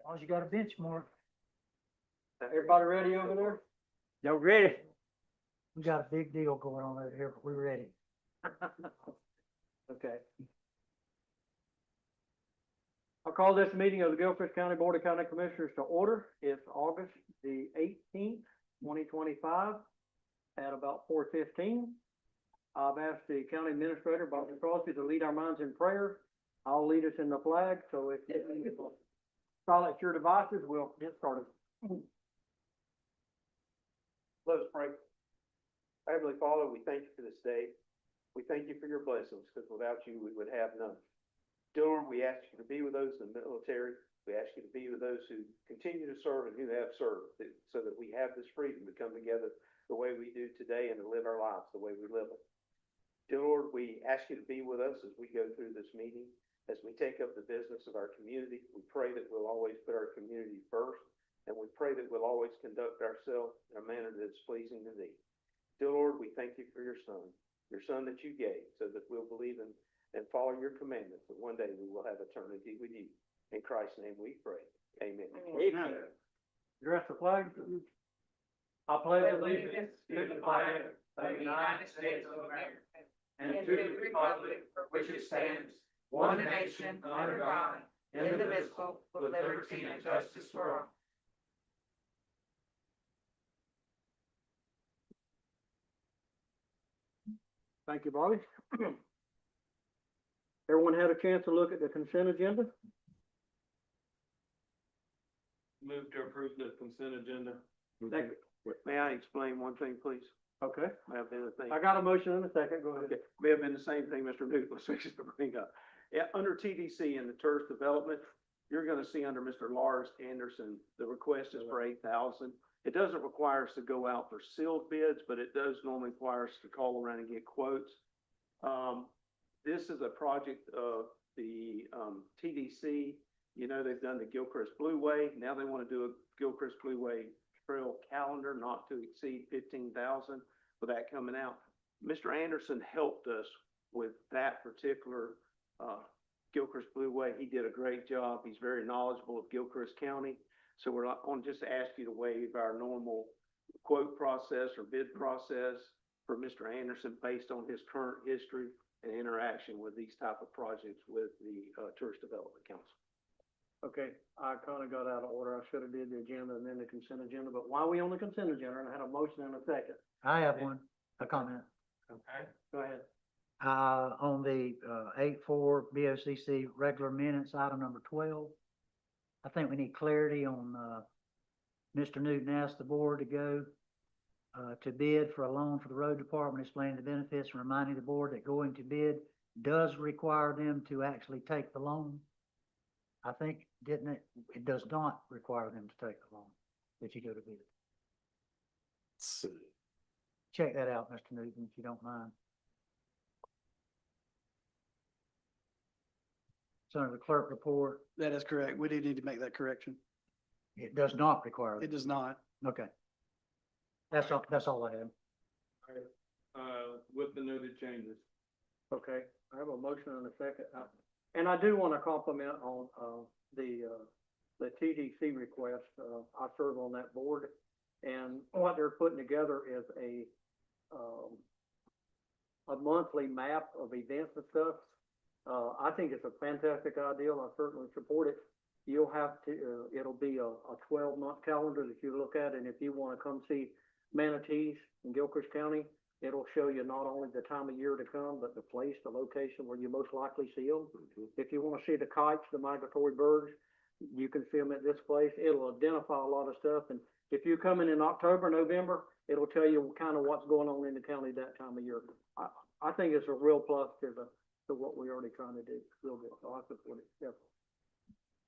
long as you got a benchmark. Everybody ready over there? Y'all ready? We got a big deal going on over here, but we're ready. Okay. I'll call this meeting of the Gilchrist County Board of County Commissioners to order. It's August the 18th, 2025 at about 4:15. I've asked the county administrator, Bobby Crosby, to lead our minds in prayer. I'll lead us in the flag, so if you silence your devices, we'll get started. Let us pray. Heavenly Father, we thank you for this day. We thank you for your blessings, because without you, we would have none. Dear Lord, we ask you to be with those in the military. We ask you to be with those who continue to serve and who have served, so that we have this freedom to come together the way we do today and to live our lives the way we live it. Dear Lord, we ask you to be with us as we go through this meeting, as we take up the business of our community. We pray that we'll always put our community first, and we pray that we'll always conduct ourselves in a manner that is pleasing to thee. Dear Lord, we thank you for your Son that you gave, so that we'll believe in and follow your commandments, that one day we will have eternity with you. In Christ's name we pray. Amen. Amen. Address the flag. I pledge allegiance to the flag of the United States of America and to the republic for which it stands, one nation under God, indivisible, with liberty and justice for all. Thank you, Bobby. Everyone had a chance to look at the consent agenda? Move to approve the consent agenda. Thank you. May I explain one thing, please? Okay, May have been a thing. I got a motion in a second, go ahead. Okay, may have been the same thing Mr. Nicholas wishes to bring up. Yeah, under TDC and the tourist development, you're gonna see under Mr. Lars Anderson, the request is for 8,000. It doesn't require us to go out for sealed bids, but it does normally require us to call around and get quotes. This is a project of the, TDC. You know, they've done the Gilchrist Blueway. Now they want to do a Gilchrist Blueway trail calendar not to exceed 15,000 with that coming out. Mr. Anderson helped us with that particular Gilchrist Blueway. He did a great job. He's very knowledgeable of Gilchrist County. So we're not going to just ask you to waive our normal quote process or bid process for Mr. Anderson based on his current history and interaction with these type of projects with the Tourist Development Council. Okay, I kind of got out of order. I should have did the agenda and then the consent agenda, but while we on the consent agenda, and I had a motion in a second. I have a comment. Okay. Go ahead. On the, 8-4 BOCC regular minutes, item number 12. I think we need clarity on, Mr. Newton asked the board to go, to bid for a loan for the road department, explaining the benefits and reminding the board that going to bid does require them to actually take the loan. I think, didn't it? It does not require them to take the loan if you go to bid. Check that out, Mr. Newton, if you don't mind. It's under the clerk report. That is correct. We do need to make that correction. It does not require It them. does not. Okay. That's all I have. With the noted changes. Okay, I have a motion in a second. And I do want to compliment on, the TDC request. I serve on that board, and what they're putting together is a monthly map of events and stuff. I think it's a fantastic idea. I certainly support it. You'll have to, it'll be a 12-month calendar that you look at, and if you want to come see manatees in Gilchrist County, it'll show you not only the time of year to come, but the place, the location where you most likely see them. If you want to see the kites, the migratory birds, you can see them at this place. It'll identify a lot of stuff. And if you come in October, November, it'll tell you kind of what's going on in the county that time of year. I think it's a real plus to what we're already trying to do. It's real good. So I support it. Yeah.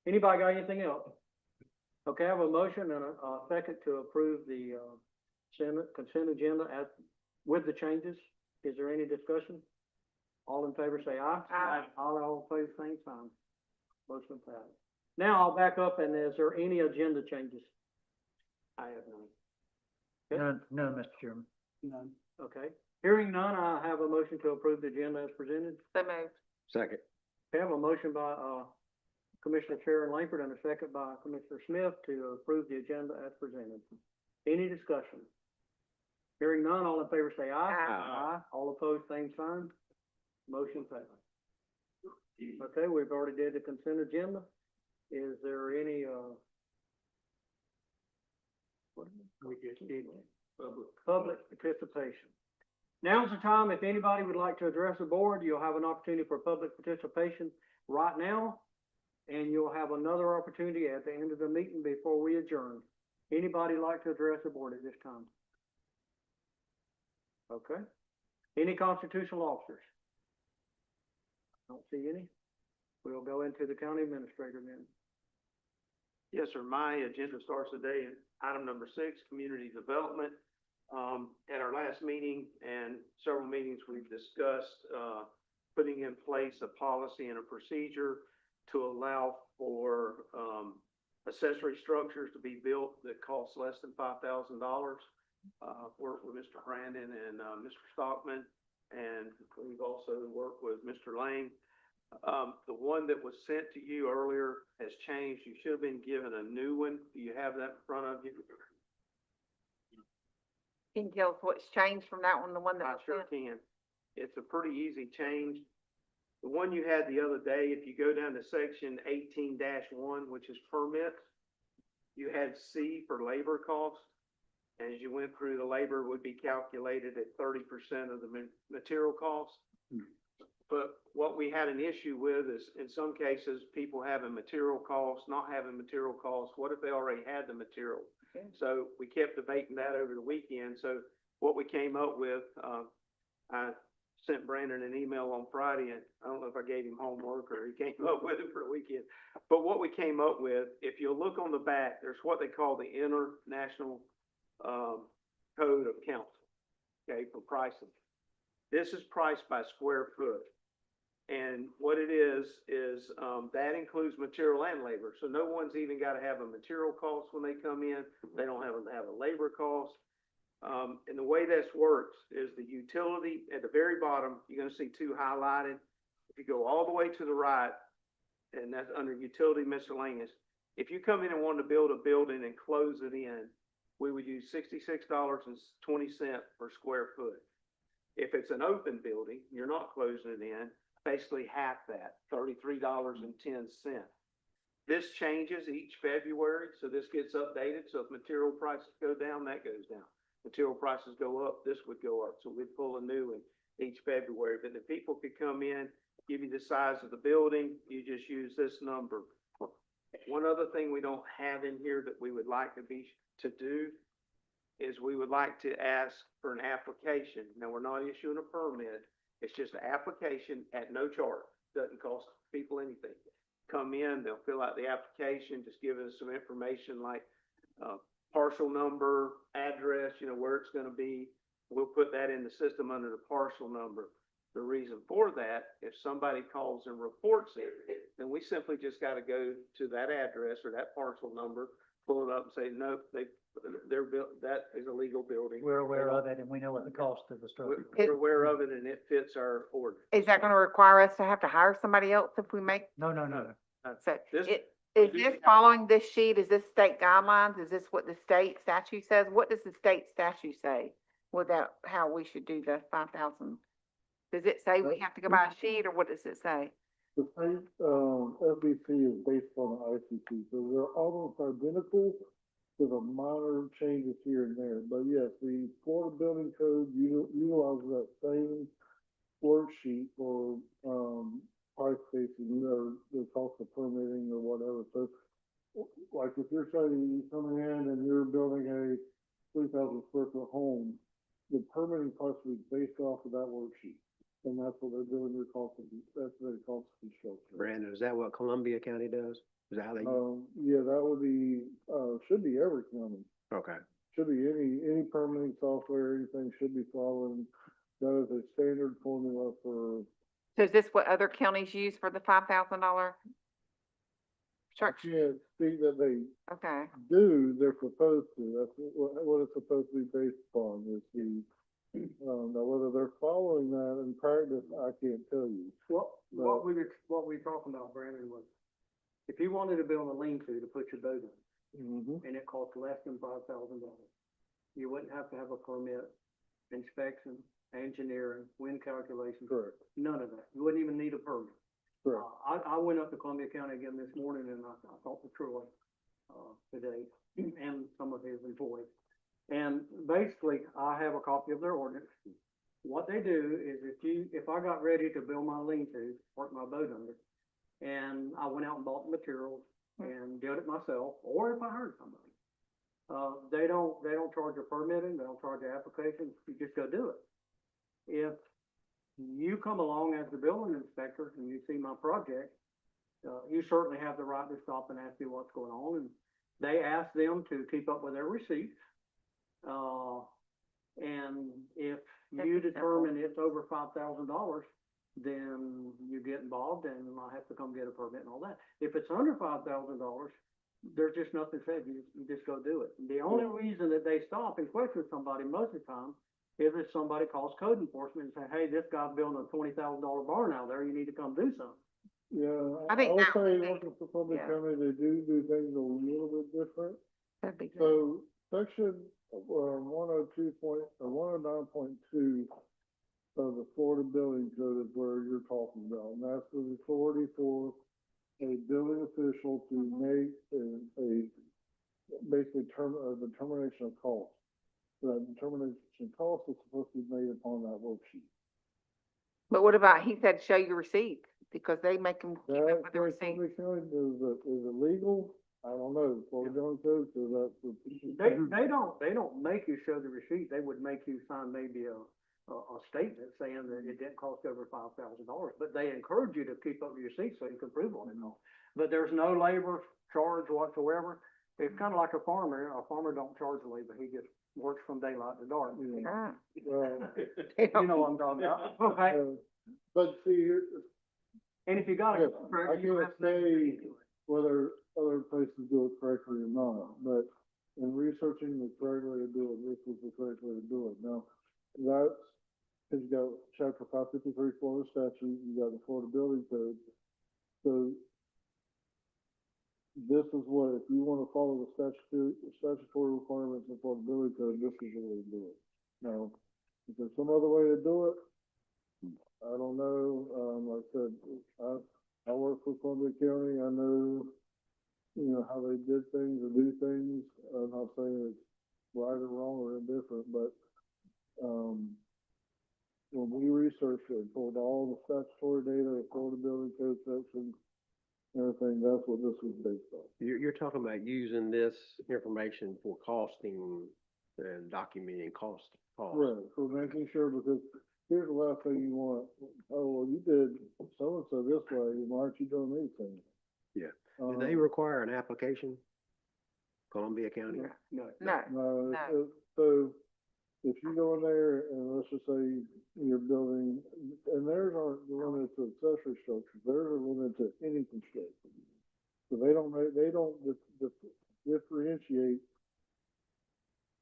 Anybody got anything else? Okay, I have a motion and a second to approve the consent agenda with the changes. Is there any discussion? All in favor say aye. Aye. All opposed, same sign. Motion passed. Now I'll back up, and is there any agenda changes? I have none. No, Mr. Chairman. None. Okay. Hearing none, I have a motion to approve the agenda as presented. So moved. Second. We have a motion by, Commissioner Sharon Langford and a second by Commissioner Smith to approve the agenda as presented. Any discussion? Hearing none, all in favor say aye. Aye. All opposed, same sign. Motion passed. Okay, we've already did the consent agenda. Is there any, we just did public participation. Now's the time, if anybody would like to address the board, you'll have an opportunity for public participation right now. And you'll have another opportunity at the end of the meeting before we adjourn. Anybody like to address the board at this time? Okay. Any constitutional officers? Don't see any. We'll go into the county administrator then. Yes, sir. My agenda starts today in item number 6, community development. At our last meeting and several meetings, we've discussed, putting in place a policy and a procedure to allow for, accessory structures to be built that cost less than $5,000. Worked with Mr. Brandon and, Mr. Stockman, and we've also worked with Mr. Lane. The one that was sent to you earlier has changed. You should have been given a new one. Do you have that in front of you? Can you tell us what's changed from that one, the one that I was sure sent? can. It's a pretty easy change. The one you had the other day, if you go down to section 18-1, which is permits, you had C for labor cost. And as you went through, the labor would be calculated at 30% of the material cost. But what we had an issue with is, in some cases, people having material costs, not having material costs. What if they already had the material? Okay. So we kept debating that over the weekend. So what we came up with, I sent Brandon an email on Friday, and I don't know if I gave him homework or he came up with it for the weekend. But what we came up with, if you look on the back, there's what they call the International Code of Council, okay, for pricing. This is priced by square foot. And what it is that includes material and labor. So no one's even got to have a material cost when they come in. They don't have to have a labor cost. And the way this works is the utility at the very bottom, you're going to see 2 highlighted. If you go all the way to the right, and that's under utility miscellaneous, if you come in and want to build a building and close it in, we would use $66.20 per square foot. If it's an open building, you're not closing it in, basically half that, $33.10. This changes each February, so this gets updated. So if material prices go down, that goes down. Material prices go up, this would go up. So we'd pull a new one each February. But the people could come in, give you the size of the building, you just use this number. One other thing we don't have in here that we would like to do is we would like to ask for an application. Now, we're not issuing a permit. It's just an application at no charge. Doesn't cost people anything. Come in, they'll fill out the application, just give us some information like parcel number, address, where it's going to be. We'll put that in the system under the parcel number. The reason for that, if somebody calls and reports it, then we simply just got to go to that address or that parcel number, pull it up and say, nope, they're built, that is a legal building. We're aware of it and we know what the cost of the structure is. We're aware of it and it fits our order. Is that gonna require us to have to hire somebody else if we make, No. so, This- is this following this sheet, is this state guidelines, is this what the state statute says? What does the state statute say? Without how we should do the 5,000? Does it say we have to go by a sheet, or what does it say? The state, FBC is based on the ICC, so they're almost identical with a minor changes here and there. But yes, the Florida Building Code utilizes that same worksheet for, price spacing, the cost of permitting or whatever. So like if you're saying you come in and you're building a 3,000 square foot home, the permitting cost will be based off of that worksheet. And that's what they're doing, your cost of, that's their cost of construction. Brandon, is that what Columbia County does? Is that how they? Yeah, that would be, should be every county. Okay. Should be any permitting software, anything should be following. That is a standard formula for, So is this what other counties use for the $5,000 I structure? can't speak that they Okay, do, they're supposed to. That's what it's supposed to be based upon is the, now whether they're following that in practice, I can't tell you. What we talking about, Brandon, was If you wanted to build a lean-to to put your boat in, Mm-hmm. and it cost less than $5,000, you wouldn't have to have a permit, inspection, engineering, wind calculations, Correct, none of that. You wouldn't even need a permit. correct. I went up to Columbia County again this morning and I talked to Troy, today and some of his employees. And basically, I have a copy of their ordinance. What they do is if I got ready to build my lean-to, work my boat under, and I went out and bought the materials and did it myself, or if I hired somebody, they don't charge a permitting, they don't charge an application, you just go do it. If you come along as the building inspector and you see my project, you certainly have the right to stop and ask me what's going on, and they ask them to keep up with their receipts. And if you determine it's over $5,000, then you get involved and I have to come get a permit and all that. If it's under $5,000, there's just nothing said, you just go do it. The only reason that they stop and question somebody most of the time is if somebody calls code enforcement and say, hey, this guy's building a $20,000 barn out there, you need to come do something. Yeah, I think would that would say, be- working for Columbia yeah. County, they do things a little bit different. That'd be good. So, section, 109.2 of the Florida Building Code is where you're talking about, and that's the authority for a building official to make basically a determination of cost. So that determination of cost is supposed to be made upon that worksheet. But what about, he said, show your receipts, because they make them keep up That, with the for receipts. Columbia County, is it legal? I don't know, Florida Building Code, so that's. They don't make you show the receipt, they would make you sign maybe a statement saying that it didn't cost over $5,000, but they encourage you to keep up your receipts so you can prove on it and all. But there's no labor charge whatsoever. It's kind of like a farmer don't charge labor, he just works from daylight to dark. Ah. Well, You know what I'm talking about, okay? but see, here, And if you got Yeah, a contractor, I you can't have to make say- it anyway. whether other places do it correctly or not, but in researching the correct way to do it, this was the correct way to do it. Now, that's, cause you got chapter 553 Florida statute, you got the Florida Building Code. So this is what, if you wanna follow the statutory requirements of Florida Building Code, this is the way to do it. Now, if there's some other way to do it, I don't know, like I said, I work for Columbia County, I know, how they did things or do things. I'm not saying it's right or wrong or indifferent, but, when we researched it, pulled all the statutory data, the Florida Building Code section, everything, that's what this was based on. You're talking about using this information for costing and documenting cost. Right, for making sure, because here's the last thing you want, oh, well, you did so-and-so this way, why aren't you doing these things? Yeah. Do they require an application? Columbia County? No. No, No, No. so if you go in there and let's just say you're building, and theirs aren't limited to accessory structures, theirs are limited to any construction. So they don't differentiate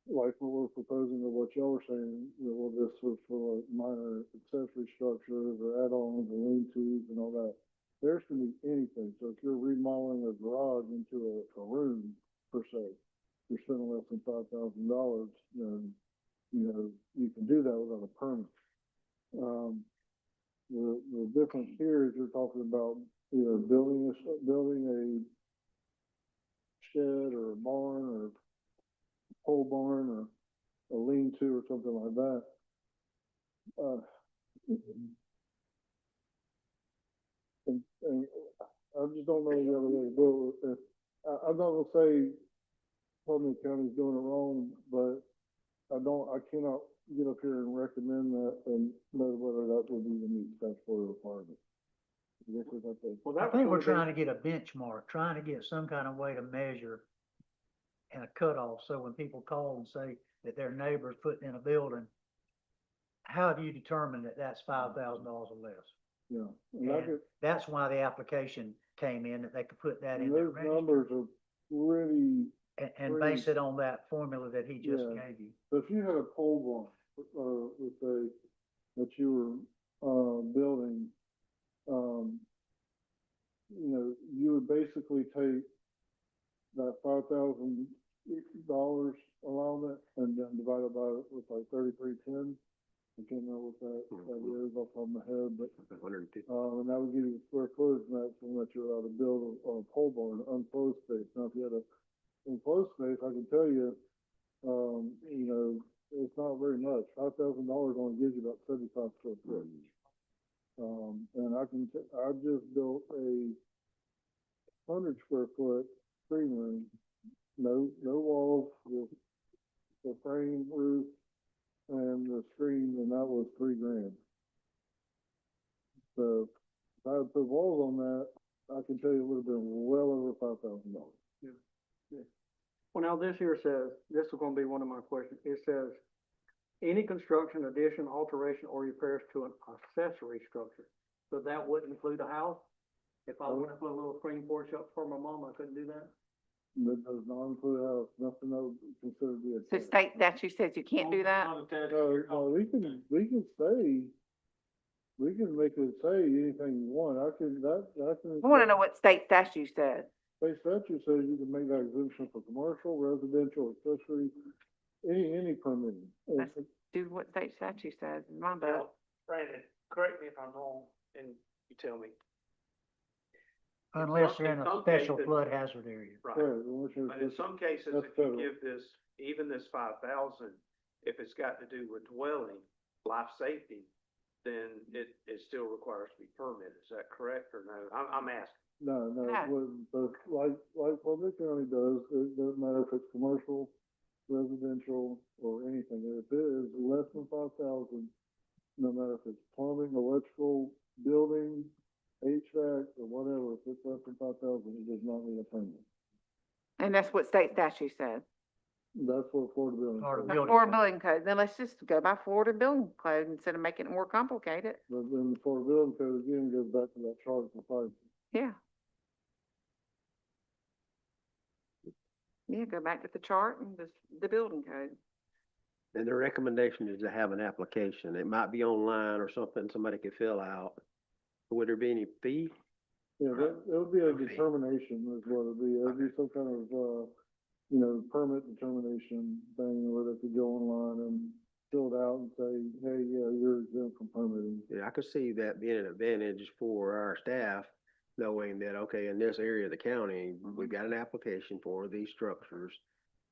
like what we're proposing or what y'all are saying, well, this was for like minor accessory structures or add-ons and lean-tos and all that. Theirs can be anything. So if you're remodeling a garage into a room per se, you're spending less than $5,000, then, you can do that without a permit. The difference here is you're talking about, building a shed or a barn or pole barn or a lean-to or something like that. And I just don't know the other way to do it. I'm not gonna say Columbia County's doing it wrong, but I cannot get up here and recommend that and know whether that would even meet statutory requirements. This is what they- Well, I that think we're was gonna trying to get a benchmark, trying to get some kind of way to measure and a cutoff, so when people call and say that their neighbor's putting in a building, how do you determine that that's $5,000 or less? Yeah, and I And could, that's why the application came in, that they could put that in and their those register numbers are pretty, and base it on that formula that he just Yeah. gave you. so if you had a pole barn, let's say, that you were, building, you would basically take that $5,000 allowance and then divide it by, with like 3310. I can't remember what that is off the top of my head, but, 150. and that would give you the square footage maximum that you're allowed to build on a pole barn, unclosed space. Now, if you had a enclosed space, I can tell you, you know, it's not very much. $5,000 only gives you about 75 square foot. And I just built a 100 square foot screen room, no walls, with the frame roof and the screen, and that was $3,000. So if I had put walls on that, I can tell you it would have been well over $5,000. Well, now this here says, this is gonna be one of my questions. It says, any construction, addition, alteration, or repairs to an accessory structure. So that wouldn't include a house? If I wanted to put a little screen porch up for my mom, I couldn't do that? That does not include a house, nothing that would consider to be So attached. state statute says you can't do that? Not attached to No, your no, home. we can make it say anything you want. I can. I wanna know what state statute says. State statute says you can make that exemption for commercial, residential, accessory, any permitting. That's- Do what state statute says, in my book. Now, Brandon, correct me if I'm wrong, and you tell me. Unless some- you're in in a some special cases- flood hazard area. Right. unless you're But in just- some cases, that's if you federal. give this, even this 5,000, if it's got to do with dwelling, life safety, then it still requires to be permitted. Is that correct or no? I'm asking. No, Yeah. but like Public County does, it doesn't matter if it's commercial, residential, or anything. If it is less than 5,000, no matter if it's plumbing, electrical, building, HVAC, or whatever, if it's less than 5,000, it does not need a permit. And that's what state statute says. That's what Florida building. Florida code. The Building Florida code. building code, then let's just go by Florida building code instead of making it more complicated. But then the Florida building code again goes back to that chart for price. Yeah. Yeah, go back to the chart and the building code. And the recommendation is to have an application. It might be online or something somebody could fill out. Would there be any fee? Yeah, it would be a Okay. determination is what it'd be. It'd be some kind of, you know, permit determination thing where they could go online and fill it out and say, hey, yeah, you're exempt from permitting. Yeah, I could see that being an advantage for our staff, knowing that, okay, in this area of the county, we've got an application for these structures.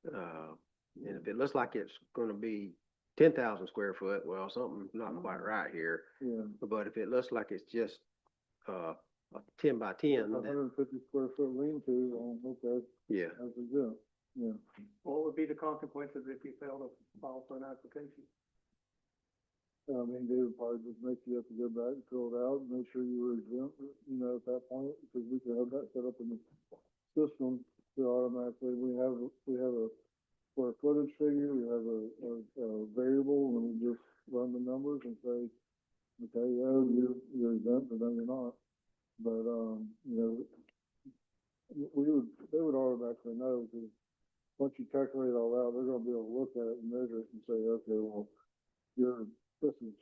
And if it looks like it's gonna be 10,000 square foot, well, something's not quite right here. Yeah. But if it looks like it's just, a 10 by 10, then, 150 square foot lean-to, okay, yeah. that's exempt, yeah. What would be the consequences if you fail to file for an application? I mean, they would probably just make you have to go back and fill it out and make sure you were exempt, you know, at that point, because we can have that set up in the system to automatically, we have a square footage figure, we have a variable, and we just run the numbers and say, okay, yeah, you're exempt, but then you're not. But, you know, they would automatically know, because once you calculate it all out, they're gonna be able to look at it and measure it and say, okay, well, this is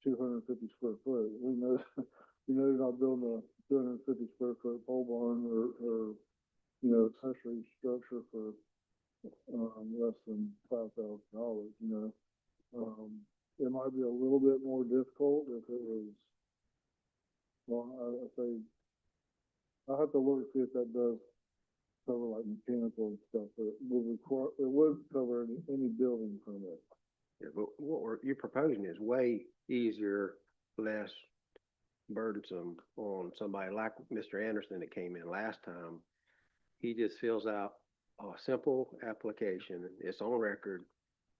250 square foot. We know you're not building a 250 square foot pole barn or, you know, accessory structure for, less than $5,000, you know. It might be a little bit more difficult if it was, well, I say, I'll have to look and see if that does cover like mechanical and stuff, but it would cover any building permit. Yeah, but you're proposing is way easier, less burdensome on somebody like Mr. Anderson that came in last time. He just fills out a simple application. It's on record.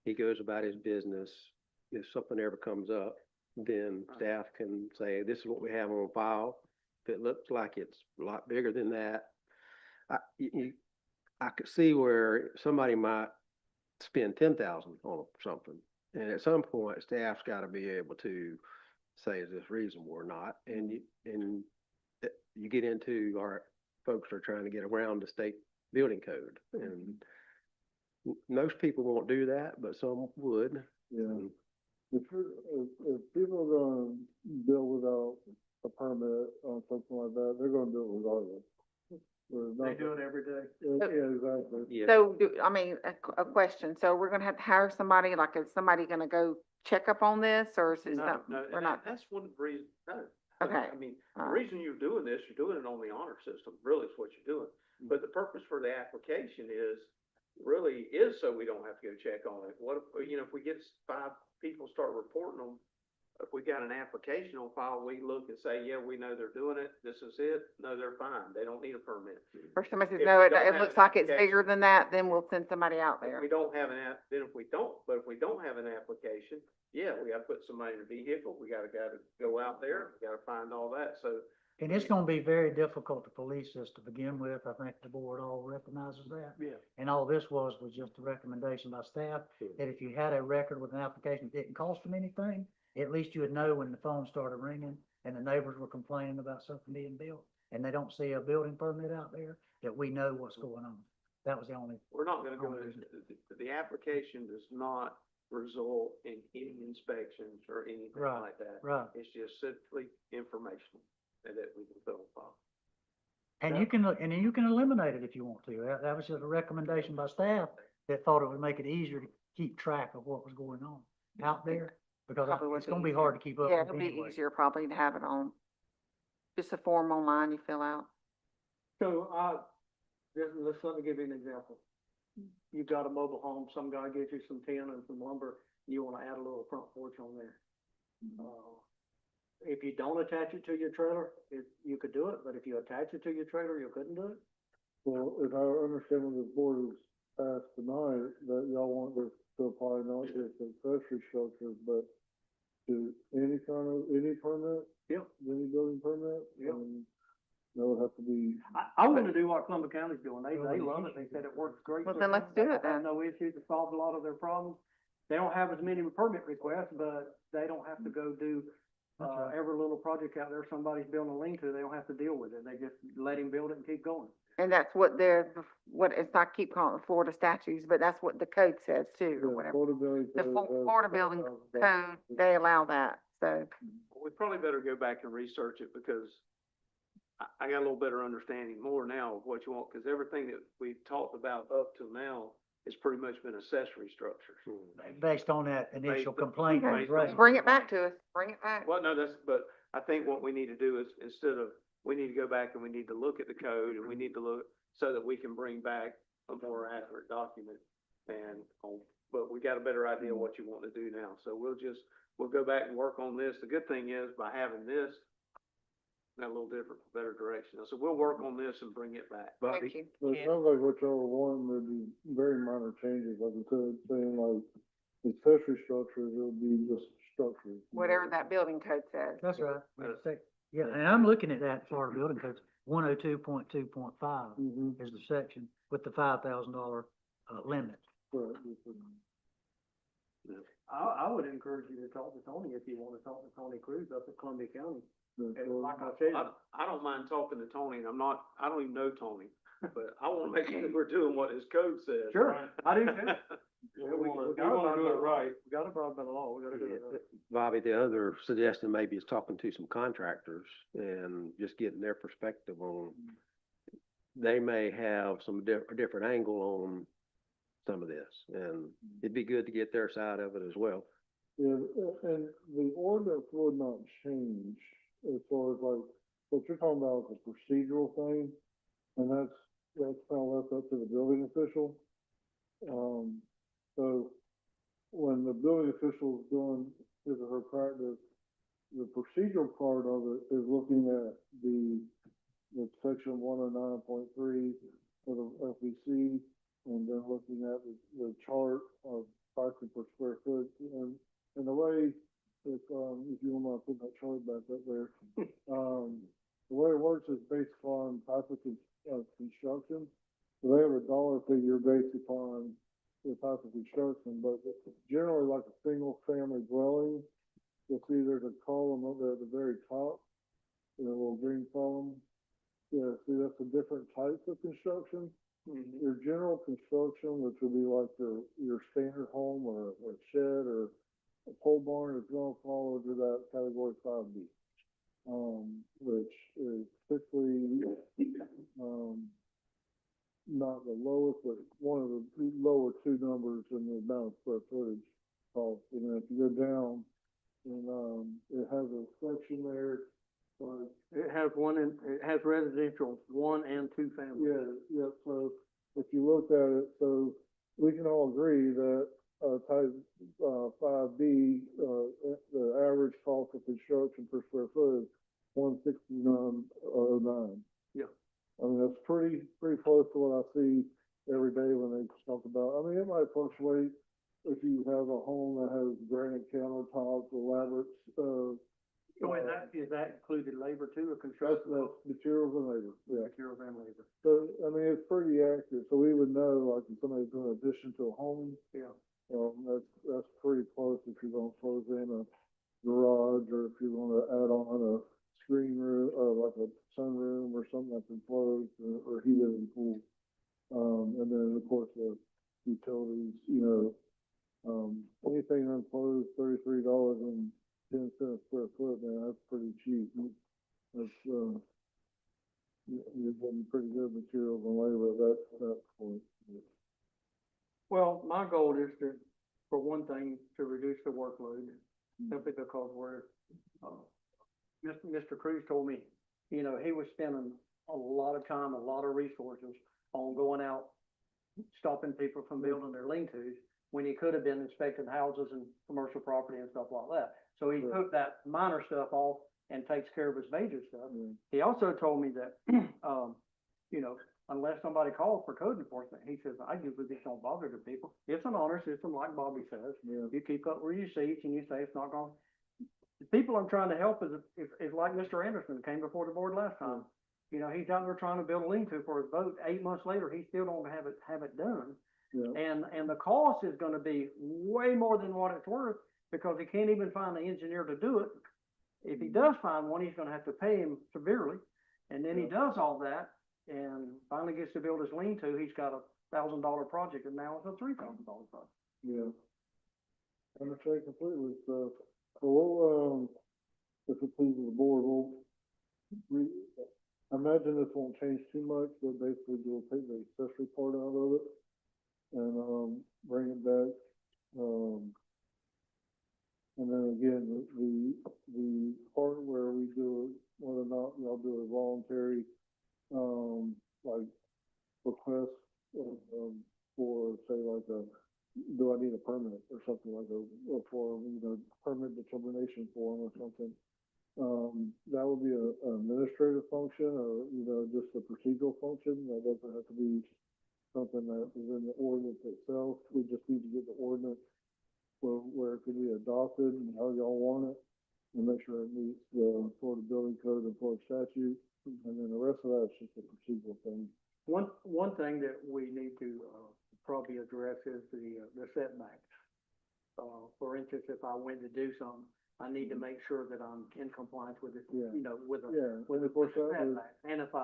He goes about his business. If something ever comes up, then staff can say, this is what we have on file. If it looks like it's a lot bigger than that, I could see where somebody might spend 10,000 on something. And at some point, staff's gotta be able to say, is this reasonable or not? And you get into, our folks are trying to get around the state building code. And most people won't do that, but some would. Yeah. If people are gonna build without a permit on something like that, they're gonna do it regardless. exactly. Yeah. So, I mean, a question, so we're gonna have to hire somebody, like, is somebody gonna go check up on this, or is it No, something, no, we're and not? that's one of the reasons, no. Okay. I mean, the Alright. reason you're doing this, you're doing it on the honor system, really is what you're doing. But the purpose for the application really is so we don't have to go check on it. What if, if we get 5 people start reporting them, if we got an application on file, we look and say, yeah, we know they're doing it, this is it, no, they're fine, they don't need a permit. Or somebody says, If no, we it, don't it have looks an like it's application- bigger than that, then we'll send somebody out If there. we don't have then if we don't have an application, yeah, we gotta put somebody in a vehicle, we gotta go out there, we gotta find all that, so. And it's gonna be very difficult to police this to begin with. I think the board all recognizes that. Yeah. And all this was just a recommendation by staff, that if you had a record with an application that didn't cost them anything, at least you would know when the phone started ringing and the neighbors were complaining about something being built, and they don't see a building permit out there, that we know what's going on. That was the only, We're not gonna go, Oh, into the application does not result in any inspections or anything Right, like that. right. It's just simply informational that we can fill in file. And Yeah. you can eliminate it if you want to. That was just a recommendation by staff that thought it would make it easier to keep track of what was going on out there. Because Probably would it's be gonna be easier. hard to keep up Yeah, with it'll be anyway. easier probably to have it on, just a form online you fill out. So, let me give you an example. You've got a mobile home, some guy gives you some tin and some lumber, you wanna add a little front porch on there. If you don't attach it to your trailer, you could do it, but if you attach it to your trailer, you couldn't do it? Well, if I understand what the board has passed tonight, that y'all want this to apply not just to accessory structures, but to any permit? Yep. Any building permit? Yep. And that would have to be, I wanna do what Columbia County's doing, they love it, they said it works great. Well, for then them. let's do it They have then. no issues, it solves a lot of their problems. They don't have as many permit requests, but they don't have to go do, That's right. every little project out there somebody's building a lean-to, they don't have to deal with it, they just let him build it and keep going. And that's what it's, I keep calling it Florida statutes, but that's what the code says too, or the whatever. Florida building The code has Florida building 5,000 code, they allow that, so. We probably better go back and research it because I got a little better understanding more now of what you want, because everything that we've talked about up till now has pretty much been accessory structures. Based on that initial Based on- complaint Okay, was raised. bring it back to us, bring it back. Well, no, but I think what we need to do is we need to go back and we need to look at the code and we need to look so that we can bring back a more accurate document but we got a better idea of what you want to do now. So we'll go back and work on this. The good thing is by having this, got a little different, better direction. So we'll work on this and bring it back. Thank you. But it sounds like what y'all were wanting to be very minor changes, like I said, saying like accessory structures, it would be just structures. Whatever that building code says. That's right. Yeah, and I'm looking at that Florida Building Code, 102.2.5 Mm-hmm, is the section with the $5,000 limit. correct. I would encourage you to talk to Tony if you wanna talk to Tony Cruz up at Columbia County. That's And what- like I said, I don't mind talking to Tony and I don't even know Tony, but I want to make sure we're doing what his code says. sure, I do too. We wanna do it right. We got a problem by the law, we gotta do it right. Bobby, the other suggestion maybe is talking to some contractors and just getting their perspective on, they may have some a different angle on some of this, and it'd be good to get their side of it as well. Yeah, and the ordinance would not change as far as like, what you're talking about is a procedural thing, and that's kind of left up to the building official. So when the building official is doing his or her practice, the procedural part of it is looking at the section 109.3 of the FBC, and then looking at the chart of pricing per square foot, and the way, if you don't mind putting that chart back up there, the way it works is based on type of construction. So they have a dollar figure based upon the type of construction, but generally like a single family dwelling, you'll see there's a column up there at the very top, a little green column. Yeah, see, that's the different types of construction. Your general construction, which would be like your standard home or a shed or a pole barn, is gonna fall under that category 5B. Which is typically, not the lowest, but one of the lower two numbers in the amount of square footage cost. And then if you go down, and, it has a section there, like, It has residential, 1 and 2 family. yeah, so if you looked at it, so we can all agree that, type, 5B, the average cost of construction per square foot is 169.09. Yeah. I mean, that's pretty close to what I see every day when they talk about, I mean, it might fluctuate if you have a home that has granite countertops, elaborate, So is that included labor too, or that's construction? materials and labor, yeah. Materials and labor. So, I mean, it's pretty accurate, so we would know, like, if somebody's doing addition to a home, Yeah. that's pretty close if you're gonna close in a garage, or if you're gonna add on a screen room, like a sunroom or something that's enclosed, or heated and cooled. And then, of course, the utilities, anything unclosed, $33.10 square foot, man, that's pretty cheap. That's, you're getting pretty good materials and labor at that point. Well, my goal is to, for one thing, to reduce the workload, simply because Mr. Cruz told me, he was spending a lot of time, a lot of resources on going out, stopping people from building their lean-tos, when he could have been inspecting houses and commercial property and stuff like that. So he took that minor stuff off and takes care of his major stuff. He also told me that, unless somebody calls for code enforcement, he says, I usually just don't bother the people. It's an honor system, like Bobby says. Yeah. You keep up with your seats and you say it's not going. The people I'm trying to help is like Mr. Anderson came before the board last time. He's out there trying to build a lean-to for his boat. 8 months later, he still don't have it done. Yeah. And the cost is gonna be way more than what it's worth, because he can't even find an engineer to do it. If he does find one, he's gonna have to pay him severely. And then he does all that and finally gets to build his lean-to. He's got $1,000 project, and now it's a $3,000 project. Yeah. I understand completely, so we'll, if it pleases the board, I imagine this won't change too much, but basically we'll take the accessory part out of it and, bring it back, and then again, the part where we do, whether or not y'all do a voluntary, like, request, for, say, like do I need a permit or something like a form, permit determination form or something. That would be an administrative function, or, just a procedural function. That doesn't have to be something that is in the ordinance itself. We just need to get the ordinance where it can be adopted and how y'all want it, and make sure it meets the Florida Building Code and Florida statute. And then the rest of that is just a procedural thing. One thing that we need to probably address is the setbacks. For instance, if I went to do something, I need to make sure that I'm in compliance with it, Yeah. with a Yeah, and of course that was, setback. And if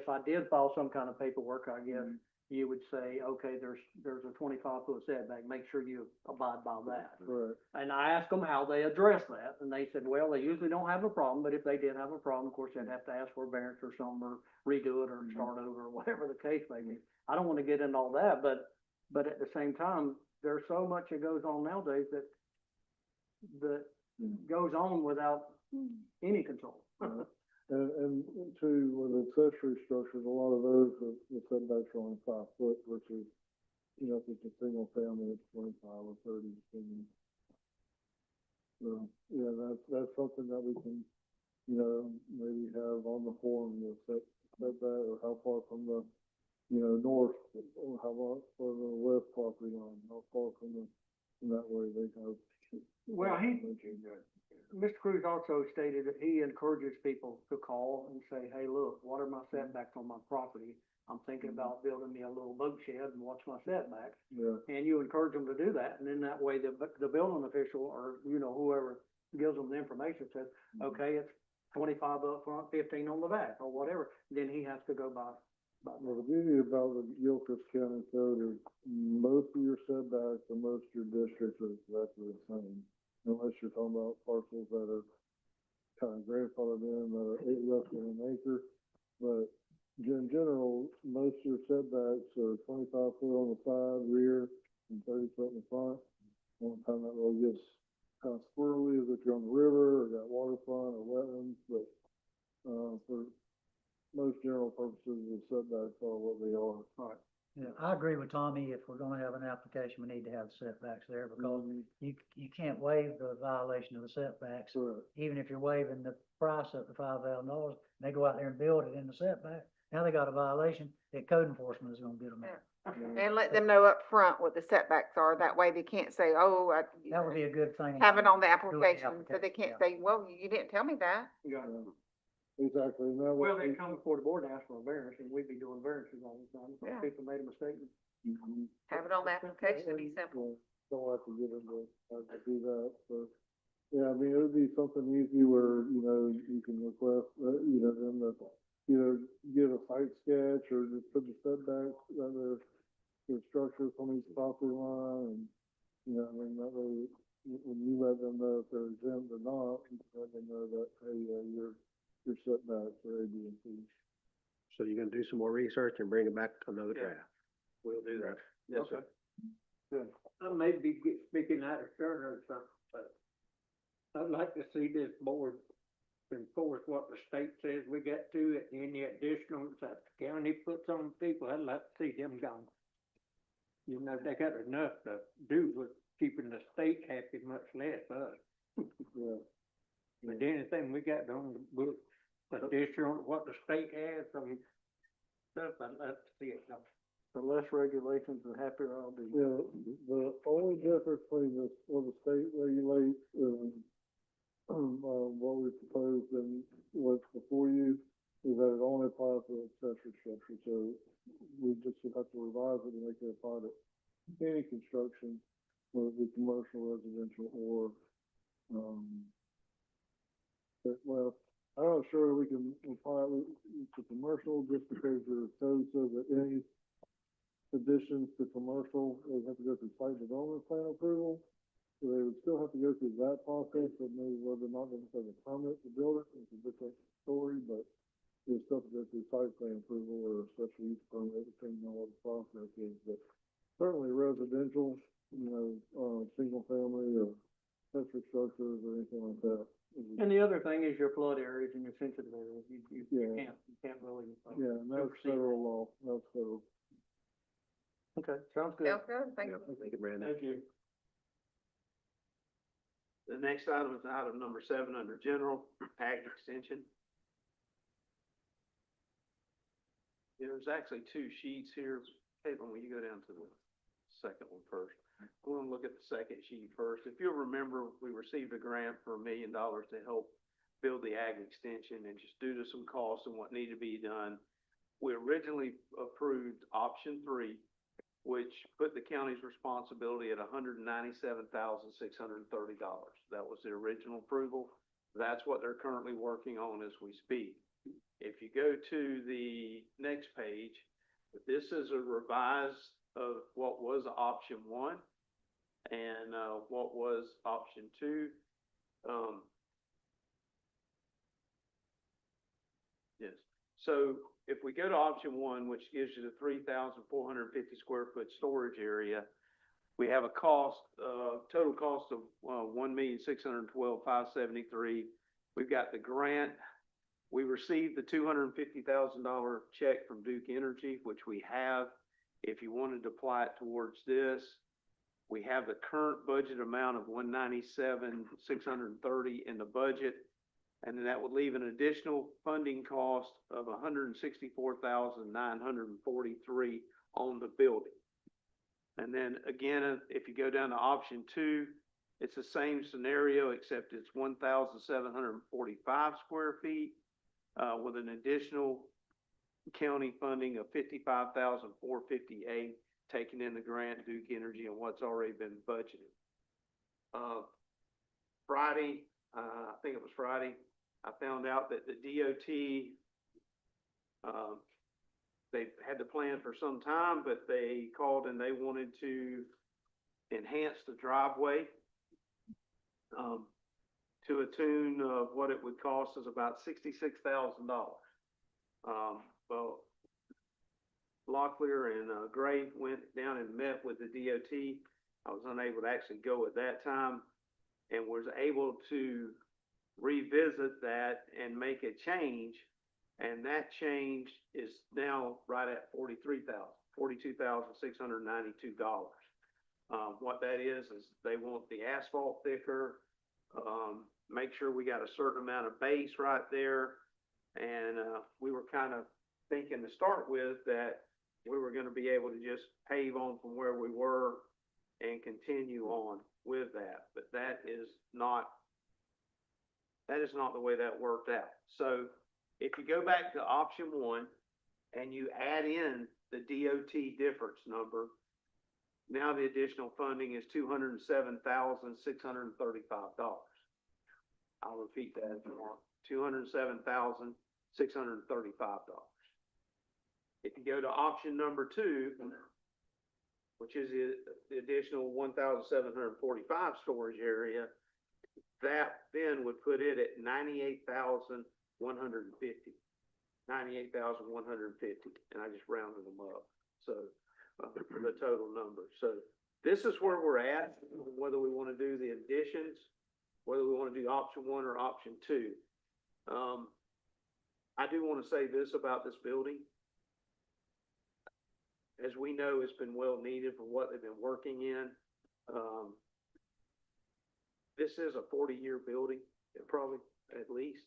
I did file some kind of paperwork, I guess you would say, okay, there's a 25-foot setback, make sure you abide by that. correct. And I asked them how they address that, and they said, well, they usually don't have a problem, but if they did have a problem, of course, they'd have to ask for a variance or something, or redo it, or start over, or whatever the case may be. I don't want to get into all that, but at the same time, there's so much that goes on nowadays that goes on without any control. And too, with accessory structures, a lot of those, the setbacks are only 5 foot, versus, if it's a single family, it's 25 or 30. So, yeah, that's something that we can, maybe have on the form, setback, or how far from the, north, or how far from the west property line, how far from that way they have. Well, Mr. Cruz also stated that he encourages people to call and say, hey, look, what are my setbacks on my property? I'm thinking about building me a little boat shed, and what's my setbacks? Yeah. And you encourage them to do that, and then that way the building official, or, whoever gives them the information says, okay, it's 25 up front, 15 on the back, or whatever, then he has to go by. Well, the beauty about the Gilchrist County Code is most of your setbacks and most of your districts are exactly the same. Unless you're talking about parcels that are kind of grandfathered in, that are less than an acre. But in general, most of your setbacks are 25 foot on the side, rear, and 30 foot in the front. One time that road gets kind of squirrely is if you're on the river or got waterfront or wetlands, but, for most general purposes, the setbacks are what they are. Right. Yeah, I agree with Tommy. If we're gonna have an application, we need to have setbacks there because you can't waive the violation of the setbacks. Correct. Even if you're waiving the price up to $5,000, they go out there and build it in the setback. Now they got a violation that code enforcement is gonna get them out. And let them know up front what the setbacks are. That way they can't say, oh, That would be a good thing. have it on the Do it in the application, so they can't application, say, well, you didn't tell me that. Yeah. Exactly, and that Well, way. they come before the board and ask for a variance, and we'd be doing variances all the time, Yeah. if people made a mistake. Mhm. Have it on the application, it'd be simple. Yeah, don't have to get into how to do that, so. Yeah, I mean, it would be something easy where, you can request, them to either get a site sketch or just put the setbacks, the structures on each property line, and, I mean, that way, when you let them know if they're exempt or not, you can let them know that, hey, your setbacks are A, B, and C. So you're gonna do some more research and bring it back to another Yeah. draft? We'll do that. Yes, sir. I may be speaking out of turn or something, but I'd like to see this board enforce what the state says we got to, and any additionals that the county puts on people, I'd like to see them gone. They got enough to do with keeping the state happy, much less us. Yeah. But anything we got on the book, additional, what the state has, some stuff, I'd like to see it gone. The less regulations, the happier I'll be. Yeah, the only difference between what the state regulates and, what we proposed and what's before you is that it only applies to accessory structure, so we just would have to revise it and make it apply to any construction, whether it be commercial, residential, or, well, I'm not sure that we can apply it to commercial just because your code says that any additions to commercial, they have to go through site development plan approval. So they would still have to go through that process, but maybe whether or not they have a permit to build it, it's a different story, but they still have to go through site plan approval or a special use permit, depending on what the process is, but certainly residential, single family or accessory structures or anything like that. And the other thing is your flood areas and your sensitive areas, you Yeah. can't really. Yeah, and that's supersede federal that. law, that's federal. Okay, sounds good. Sounds good, thank you. Thank you, Brandon. Thank you. The next item is item number 7 under general, ag extension. There's actually 2 sheets here. Caitlin, will you go down to the second one first? I want to look at the second sheet first. If you'll remember, we received a grant for $1 million to help build the ag extension, and just due to some costs and what needed to be done, we originally approved option 3, which put the county's responsibility at $197,630. That was the original approval. That's what they're currently working on as we speak. If you go to the next page, this is a revise of what was option 1 and what was option 2. Yes. So if we go to option 1, which gives you the 3,450 square foot storage area, we have a cost, total cost of $1,612,573. We've got the grant. We received the $250,000 check from Duke Energy, which we have. If you wanted to apply it towards this, we have the current budget amount of $197,630 in the budget. And then that would leave an additional funding cost of $164,943 on the building. And then again, if you go down to option 2, it's the same scenario, except it's 1,745 square feet, with an additional county funding of $55,458, taking in the grant, Duke Energy, and what's already been budgeted. Friday, I think it was Friday, I found out that the DOT, they've had the plan for some time, but they called and they wanted to enhance the driveway to a tune of what it would cost is about $66,000. Well, Locklear and, Gray went down and met with the DOT. I was unable to actually go at that time and was able to revisit that and make a change. And that change is now right at $42,692. What that is they want the asphalt thicker, make sure we got a certain amount of base right there. And, we were kind of thinking to start with that we were gonna be able to just pave on from where we were and continue on with that. But that is not the way that worked out. So if you go back to option one and you add in the DOT difference number, now the additional funding is $207,635. I'll repeat that if you want, $207,635. If you go to option number two, which is the additional 1,745 storage area, that then would put it at 98,150. 98,150, and I just rounded them up. So, for the total number. So this is where we're at, whether we want to do the additions, whether we want to do option one or option two. I do want to say this about this building. As we know, it's been well needed for what they've been working in. This is a 40-year building, probably at least,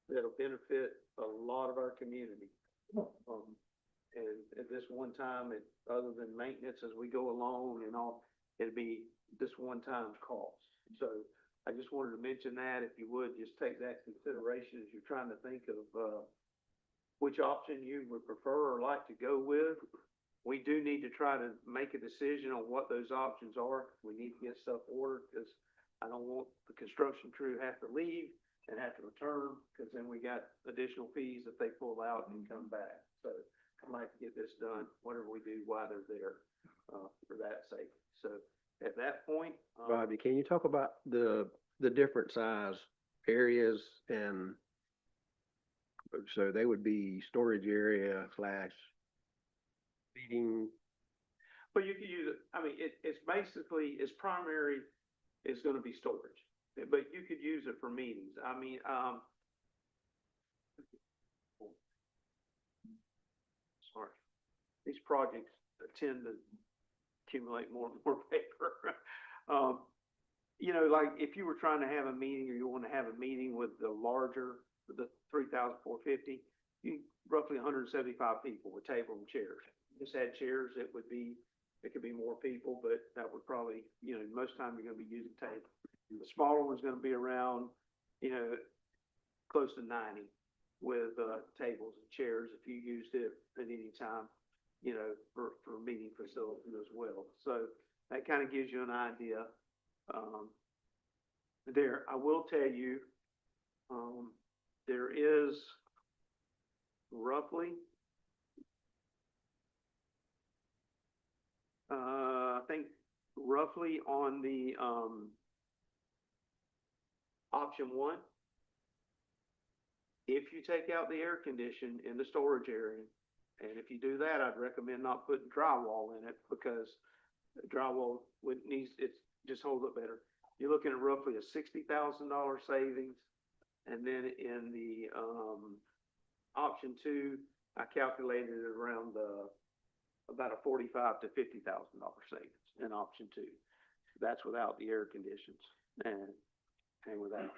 that'll benefit a lot of our community. And at this one time, other than maintenance as we go along and all, it'd be this one-time cost. So I just wanted to mention that, if you would, just take that into consideration as you're trying to think of, which option you would prefer or like to go with. We do need to try to make a decision on what those options are. We need to get stuff ordered, because I don't want the construction crew have to leave and have to return, because then we got additional fees if they pull out and come back. So I'd like to get this done, whatever we do while they're there, for that sake. So at that point, Bobby, can you talk about the different size areas? And so they would be storage area / feeding. but you could use it, I mean, it's basically, its primary is gonna be storage, but you could use it for meetings. I mean, sorry, these projects tend to accumulate more and more paper. You know, like if you were trying to have a meeting, or you want to have a meeting with the 3,450, roughly 175 people with tables and chairs. Just had chairs, it could be more people, but that would probably, you know, most time you're gonna be using tables. The smaller one's gonna be around, you know, close to 90 with, tables and chairs if you used it at any time, you know, for meeting facilities as well. So that kind of gives you an idea. There, I will tell you, there is roughly, I think roughly on the, option one, if you take out the air condition in the storage area, and if you do that, I'd recommend not putting drywall in it, because drywall it just holds up better. You're looking at roughly a $60,000 savings. And then in the, option two, I calculated it around, about a $45,000 to $50,000 savings in option two. That's without the air conditions and without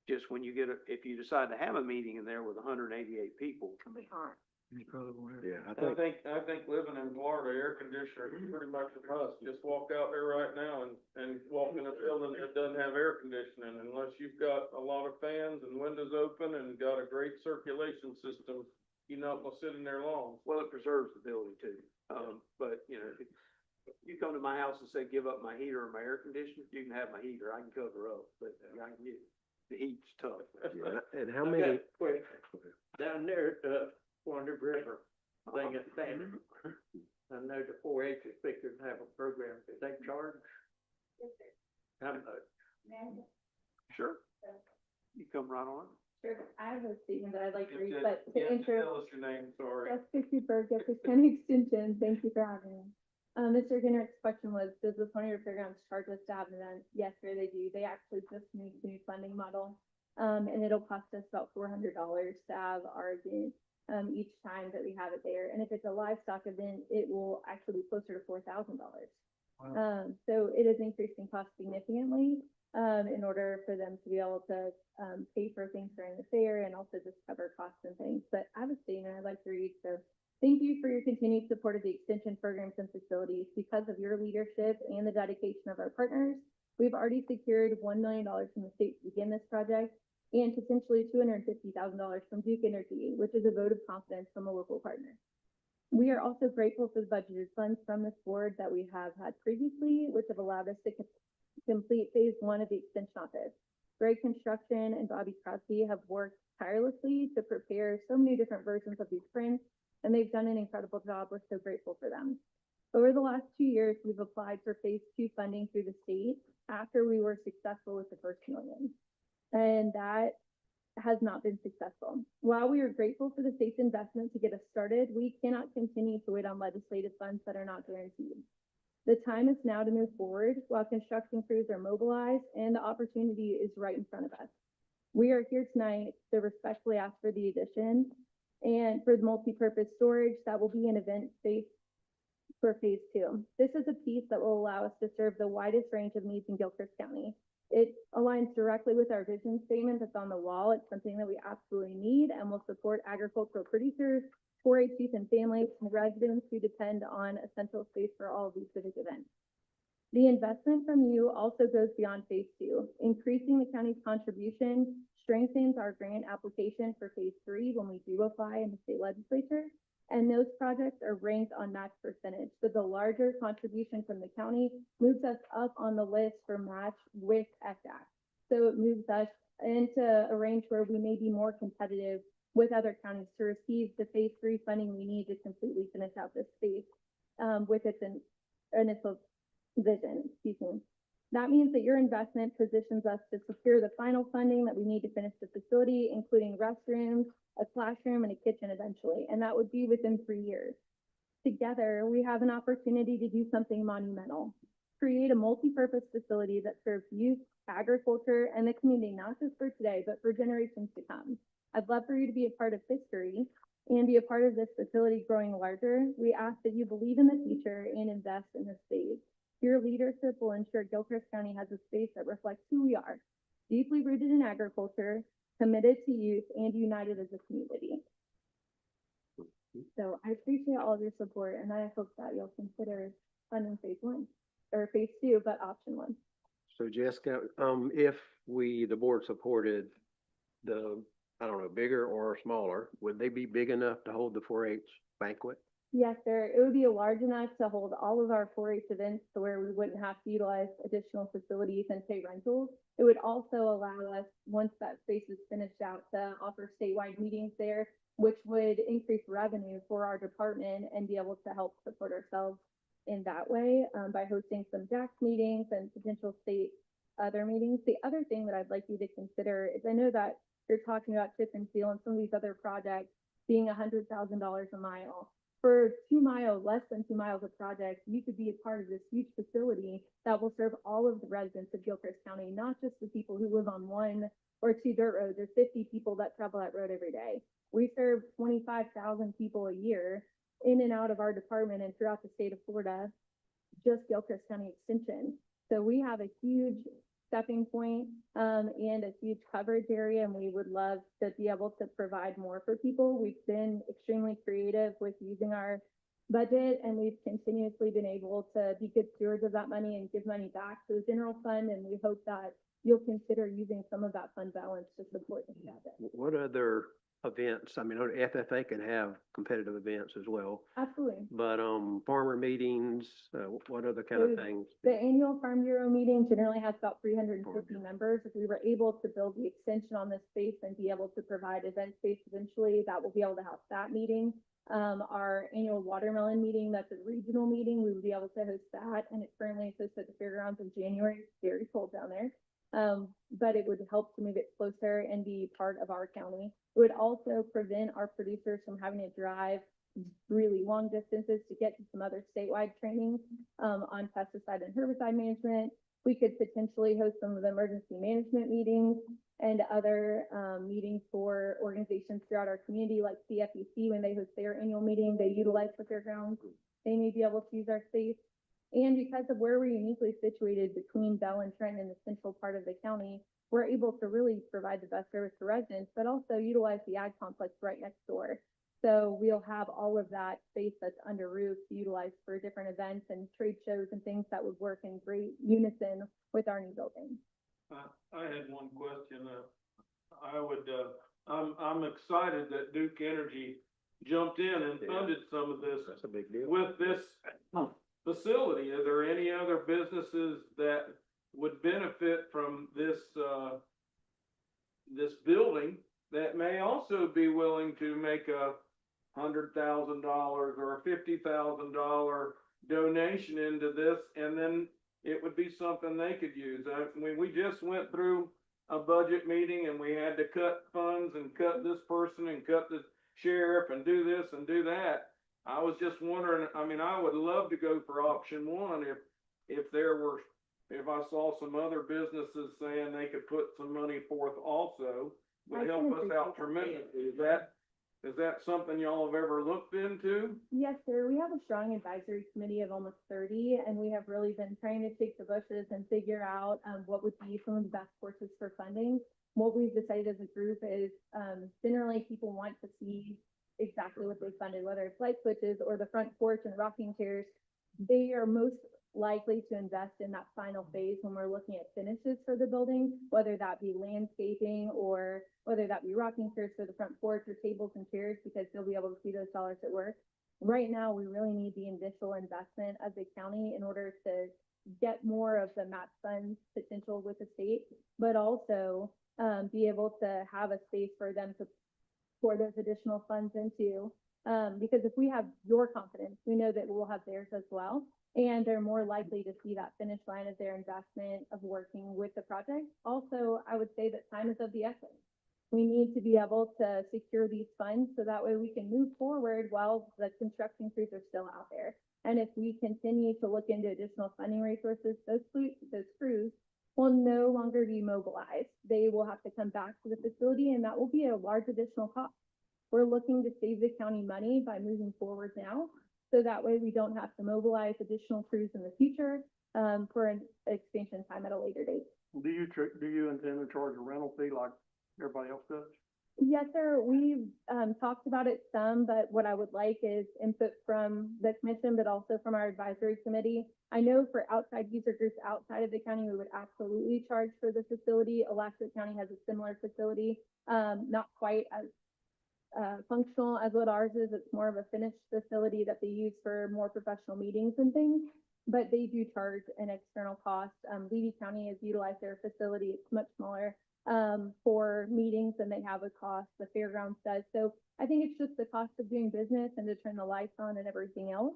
just when you if you decide to have a meeting in there with 188 people. It'll be hard. You probably won't. Yeah, I I think, think living in Florida, air conditioner is pretty much a must. Just walk out there right now and walk in a building that doesn't have air conditioning, unless you've got a lot of fans and windows open and got a great circulation system. You're not gonna sit in there long. Well, it preserves the building too. But you know, if you come to my house and say, give up my heater or my air conditioner, you can have my heater. I can cover up, but I can get, the heat's tough. yeah, and how many, Quick, down there at, Wonder River, thing at Standard. I know the 4-H is fixing to have a program, do they charge? How much? Sure. You come right on. Sure, I have a statement that I'd like to read, Just- but yeah, to just intro. tell us your name, sorry. Jessica Cooper, Gilchrist County Extension, thank you for having me. Mr. Ginner's question was, does the Pony River Fairgrounds charge us to have an event? Yes, sir, they do. They actually just moved to new funding model. And it'll cost us about $400 to have our event, each time that we have it there. And if it's a livestock event, it will actually be closer to $4,000. So it is increasing cost significantly, in order for them to be able to, pay for things during the fair and also just cover costs and things. But I have a statement I'd like to read, so. Thank you for your continued support of the extension programs and facilities. Because of your leadership and the dedication of our partners, we've already secured $1 million from the state to begin this project and potentially $250,000 from Duke Energy, which is a vote of confidence from a local partner. We are also grateful for the budgeted funds from this board that we have had previously, which have allowed us to complete phase 1 of the extension office. Greg Construction and Bobby Crosby have worked tirelessly to prepare so many different versions of these prints, and they've done an incredible job. We're so grateful for them. Over the last 2 years, we've applied for phase 2 funding through the state after we were successful with the first million. And that has not been successful. While we are grateful for the state's investment to get us started, we cannot continue to wait on legislative funds that are not guaranteed. The time is now to move forward while construction crews are mobilized and the opportunity is right in front of us. We are here tonight to respectfully ask for the addition and for the multi-purpose storage that will be an event space for phase 2. This is a piece that will allow us to serve the widest range of needs in Gilchrist County. It aligns directly with our vision statement that's on the wall. It's something that we absolutely need and will support agricultural producers, 4-H youth and families, and residents who depend on essential space for all of these civic events. The investment from you also goes beyond phase 2. Increasing the county's contribution strengthens our grant application for phase 3 when we do apply in the state legislature, and those projects are ranked on match percentage. So the larger contribution from the county moves us up on the list for match with ESAC. So it moves us into a range where we may be more competitive with other counties to receive the phase 3 funding we need to completely finish out this space with its initial vision, excuse me. That means that your investment positions us to secure the final funding that we need to finish the facility, including restrooms, a classroom, and a kitchen eventually, and that would be within 3 years. Together, we have an opportunity to do something monumental. Create a multi-purpose facility that serves youth, agriculture, and the community, not just for today, but for generations to come. I'd love for you to be a part of history and be a part of this facility growing larger. We ask that you believe in the future and invest in this space. Your leadership will ensure Gilchrist County has a space that reflects who we are, deeply rooted in agriculture, committed to youth, and united as a community. So I appreciate all of your support, and I hope that you'll consider funding phase 1 or phase 2, but option 1. So Jessica, if the board supported the, I don't know, bigger or smaller, would they be big enough to hold the 4-H banquet? Yes, sir. It would be large enough to hold all of our 4-H events to where we wouldn't have to utilize additional facilities and pay rentals. It would also allow us, once that space is finished out, to offer statewide meetings there, which would increase revenue for our department and be able to help support ourselves in that way by hosting some DAX meetings and potential state other meetings. The other thing that I'd like you to consider is I know that you're talking about chip and seal and some of these other projects being $100,000 a mile. For 2 miles, less than 2 miles of project, you could be a part of this huge facility that will serve all of the residents of Gilchrist County, not just the people who live on 1 or 2 dirt roads. There's 50 people that travel that road every day. We serve 25,000 people a year in and out of our department and throughout the state of Florida, just Gilchrist County Extension. So we have a huge stepping point and a huge coverage area, and we would love to be able to provide more for people. We've been extremely creative with using our budget, and we've continuously been able to be good stewards of that money and give money back to the general fund, and we hope that you'll consider using some of that fund balance to support the project. What other events? I mean, FFA can have competitive events as well, Absolutely. but farmer meetings, what other kind of So things? The annual Farm Bureau meeting generally has about 350 members. If we were able to build the extension on this space and be able to provide event space eventually, that will be able to house that meeting. Our annual watermelon meeting, that's a regional meeting, we would be able to host that, and it currently is hosted at the fairgrounds in January. It's very cold down there. but it would help to move it closer and be part of our county. It would also prevent our producers from having to drive really long distances to get to some other statewide trainings, on pesticide and herbicide management. We could potentially host some of the emergency management meetings and other, meetings for organizations throughout our community, like CFEC, when they host their annual meeting, they utilize the fairgrounds. They may be able to use our space. And because of where we're uniquely situated between Bell and Trenton in the central part of the county, we're able to really provide the best service to residents, but also utilize the ag complex right next door. So we'll have all of that space that's under roof utilized for different events and trade shows and things that would work in great unison with our new building. I had one question, I'm excited that Duke Energy jumped in and Yeah. funded some of this That's a big deal. with this facility. Are there any other businesses that would benefit from this, this building that may also be willing to make $100,000 or a $50,000 donation into this, and then it would be something they could use? I mean, we just went through a budget meeting and we had to cut funds and cut this person and cut the sheriff and do this and do that. I was just wondering, I mean, I would love to go for option one if I saw some other businesses saying they could put some money forth also, I would can help us appreciate out that. tremendously. Is that something y'all have ever looked into? Yes, sir. We have a strong advisory committee of almost 30, and we have really been trying to shake the bushes and figure out, what would be some of the best courses for funding. What we've decided as a group is, generally people want to see exactly what they funded, whether it's light switches or the front porch and rocking chairs. They are most likely to invest in that final phase when we're looking at finishes for the building, whether that be landscaping or whether that be rocking chairs for the front porch or tables and chairs, because they'll be able to see those dollars at work. Right now, we really need the initial investment of the county in order to get more of the match funds potential with the state, but also be able to have a space for them to pour those additional funds into. Because if we have your confidence, we know that we'll have theirs as well. And they're more likely to see that finish line of their investment of working with the project. Also, I would say that time is of the essence. We need to be able to secure these funds so that way we can move forward while the construction crews are still out there. And if we continue to look into additional funding resources, those crews will no longer be mobilized. They will have to come back to the facility, and that will be a large additional cost. We're looking to save the county money by moving forward now, so that way we don't have to mobilize additional crews in the future, for an expansion time at a later date. Do you intend to charge a rental fee like everybody else does? Yes, sir. We've talked about it some, but what I would like is input from the commission, but also from our advisory committee. I know for outside user groups outside of the county, we would absolutely charge for the facility. Alaska County has a similar facility, not quite as functional as what ours is. It's more of a finished facility that they use for more professional meetings and things, but they do charge an external cost. Levy County has utilized their facility. It's much smaller for meetings than they have a cost. The fairgrounds does. So I think it's just the cost of doing business and to turn the lights on and everything else.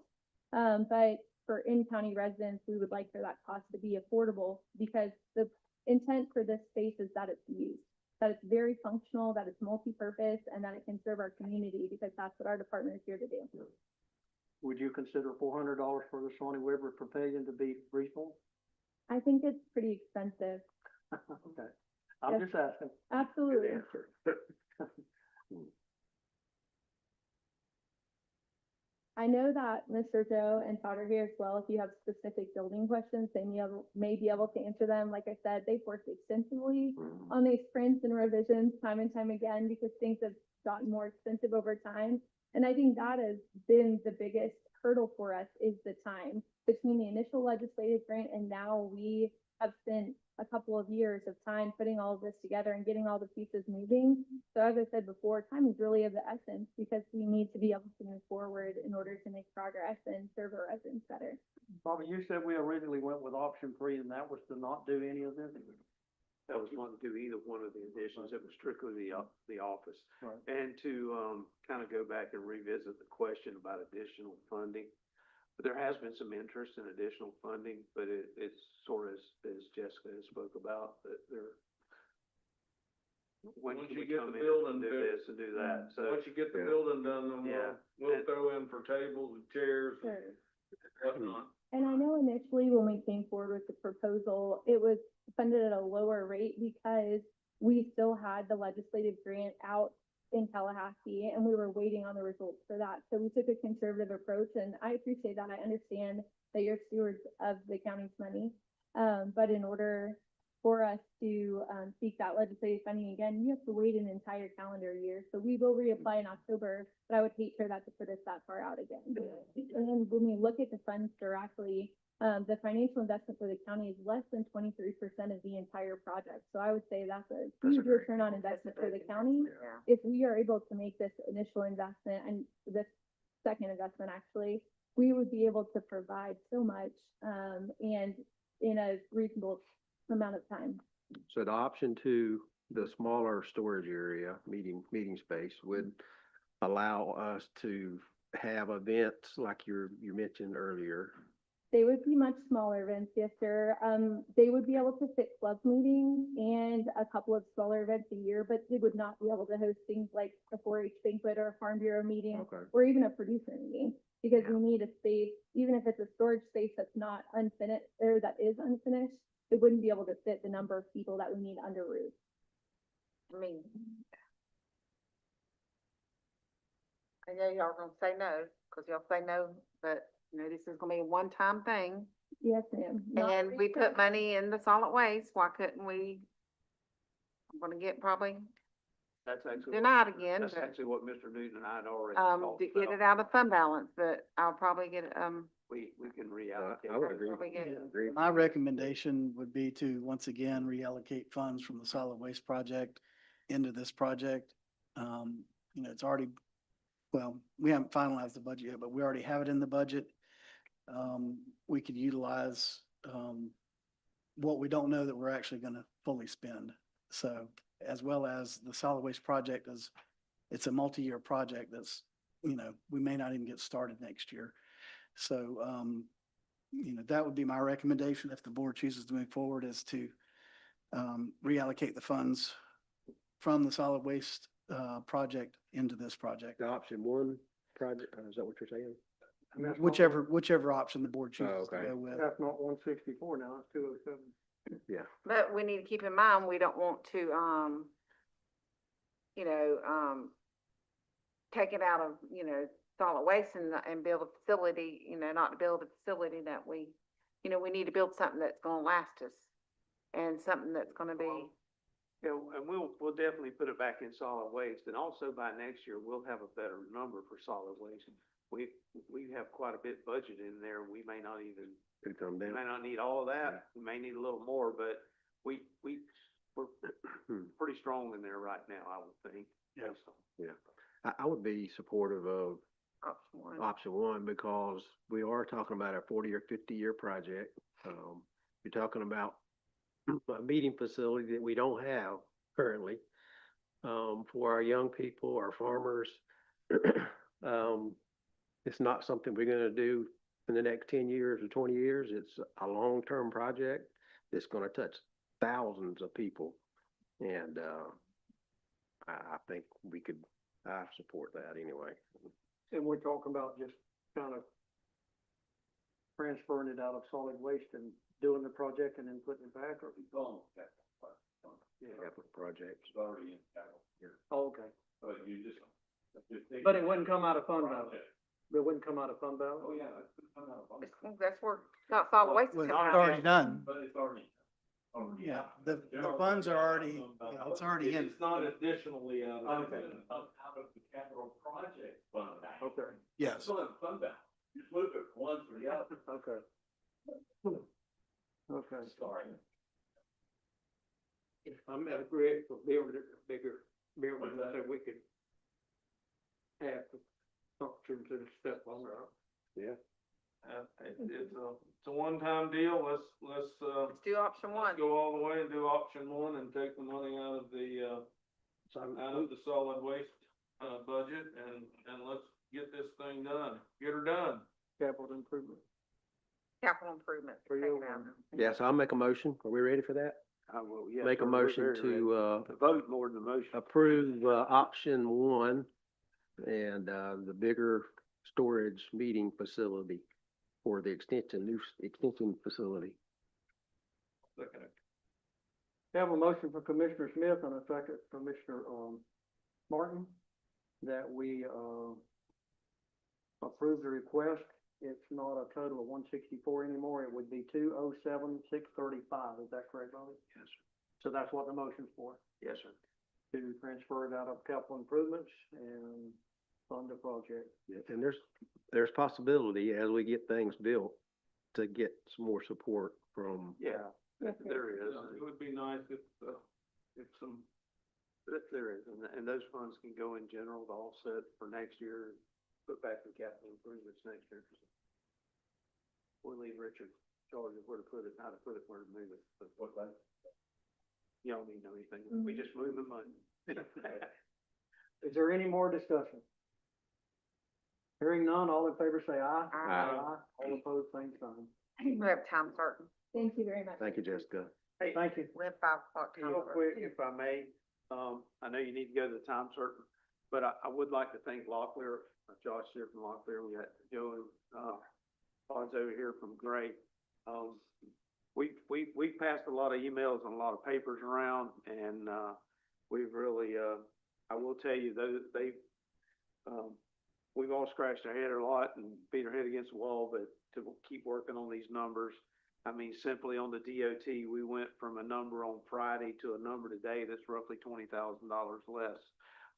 But for in-county residents, we would like for that cost to be affordable, because the intent for this space is that it's used, that it's very functional, that it's multi-purpose, and that it can serve our community, because that's what our department is here to do. Would you consider $400 for the Swanee River Pavilion to be reasonable? I think it's pretty expensive. Okay, I'm Yes. just asking. Absolutely. I know that Mr. Joe and Todd are here as well. If you have specific building questions, they may be able to answer them. Like I said, they've worked extensively on these prints and revisions time and time again, because things have gotten more expensive over time. And I think that has been the biggest hurdle for us, is the time between the initial legislative grant and now. We have spent a couple of years of time putting all of this together and getting all the pieces moving. So as I said before, time is really of the essence, because we need to be able to move forward in order to make progress and serve our residents better. Bobby, you said we originally went with option 3, and that was to not do any of this? That was not to do either one of the additions. It was strictly the office. Right. And to, kind of go back and revisit the question about additional funding, But there has been some interest in additional funding, but it's sort of as Jessica has spoke about, that they're, when Once can you we get come the in building and do built, this and do that, so. Once you get the Yeah. building done, then Yeah. we'll throw in for tables and chairs and Sure. whatnot. And I know initially when we came forward with the proposal, it was funded at a lower rate because we still had the legislative grant out in Tallahassee and we were waiting on the results for that. So we took a conservative approach and I appreciate that. I understand that you're stewards of the county's money. But in order for us to, seek that legislative funding again, you have to wait an entire calendar year. So we will reapply in October, but I would hate for that to put us that far out again. And then when we look at the funds directly, the financial investment for the county is less than 23% of the entire project. So I would say that's a huge great- return on investment for the county. Yeah. If we are able to make this initial investment and this second investment actually, we would be able to provide so much, and in a reasonable amount of time. So the option two, the smaller storage area, meeting space would allow us to have events like you mentioned earlier. They would be much smaller events, yes, sir. They would be able to fit club meetings and a couple of smaller events a year, but they would not be able to host things like a 4-H banquet or a Farm Bureau meeting Okay. or even a producer meeting. Because Yeah. we need a space, even if it's a storage space that's not unfinished, or that is unfinished, it wouldn't be able to fit the number of people that we need under roof. I mean, I know y'all gonna say no, cause y'all say no, but you know, this is gonna be a one-time thing. Yes, ma'am. Not And we put money in the solid waste, why couldn't we? I'm gonna get probably That's actually. denied again, That's but, actually what Mr. Newton and I had already to talked get it about. out of fund balance, but I'll probably get, We can I reallocate. would agree. probably get, Agree. My recommendation would be to, once again, reallocate funds from the solid waste project into this project. You know, it's already, well, we haven't finalized the budget yet, but we already have it in the budget. We could utilize, what we don't know that we're actually gonna fully spend. So, as well as the solid waste project it's a multi-year project that's, you know, we may not even get started next year. So, you know, that would be my recommendation if the board chooses to move forward, is to reallocate the funds from the solid waste project into this project. The option one project, is that what you're saying? And that's not- Whichever option the board chooses to okay. go with. That's not 164 now, it's 207. Yeah. but we need to keep in mind, we don't want to, you know, take it out of, you know, solid waste and build a facility, you know, not to build a facility that we, you know, we need to build something that's gonna last us and something that's gonna be, Yeah, and we'll definitely put it back in solid waste, and also by next year, we'll have a better number for solid waste. We have quite a bit budget in there, we may not even, Could come we down. may not need all of that, we may need a little more, but we're pretty strong in there right now, I would think. Yeah. based on- I would be supportive of option one. option one, because we are talking about a 40 or 50-year project. You're talking about a meeting facility that we don't have currently, for our young people, our farmers. It's not something we're gonna do in the next 10 years or 20 years. It's a long-term project that's gonna touch thousands of people. And, I think I support that anyway. And we're talking about just kind of transferring it out of solid waste and doing the project and then putting it back, or? Capital projects. Oh, okay. But you just. But it wouldn't come out of fund balance? It wouldn't come out of fund balance? Oh, yeah. That's where, not solid waste. is Well, it's coming out. already done. But it's already. Yeah, the funds are already, you know, it's already in. It's not additionally out of. Okay. Out of the capital project fund. Okay, Yes. Still have fund balance, just move it from one to the other. okay. Okay. Sorry. I'm at a great for building bigger building, so we could have the function to the step on that. Yeah. It's a one-time deal, let's Let's do option one. go all the way and do option one and take the money out of the solid waste, budget and let's get this thing done, get her done. capital improvement. Capital improvement. Three take oh it out. one. Yeah, so I'll make a motion. Are we ready for that? Well, yes, Make a sir, we're motion very ready. to, The vote more than the motion. approve, option one and, the bigger storage meeting facility for the new extension facility. Second. Have a motion for Commissioner Smith and a second for Commissioner, Martin, that we, approve the request. It's not a total of 164 anymore. It would be 207,635. Is that correct, Bobby? Yes, sir. So that's what the motion's for, Yes, sir. to transfer it out of capital improvements and fund the project. And there's possibility as we get things built to get some more support from, Yeah, Yes, sir. there is. It would be nice if some, There is, and those funds can go in general to offset for next year, put back in capital improvements next year. We'll leave Richard in charge of where to put it, how to put it, where to move it. But what that? You don't need to know anything. We just move the money. Is there any more discussion? Hearing none, all in favor say aye. Aye. All opposed, same sign. We have time certain. Thank you very much. thank you, Jessica. Thank you. We have 5 o'clock time Real certain. quick, if I may, I know you need to go to the time certain, but I would like to thank Locklear, Josh here from Locklear, we got Joe and, Todd's over here from Gray. We've passed a lot of emails and a lot of papers around, and, we've really, I will tell you, we've all scratched our head a lot and beat our head against the wall, but to keep working on these numbers. I mean, simply on the DOT, we went from a number on Friday to a number today that's roughly $20,000 less.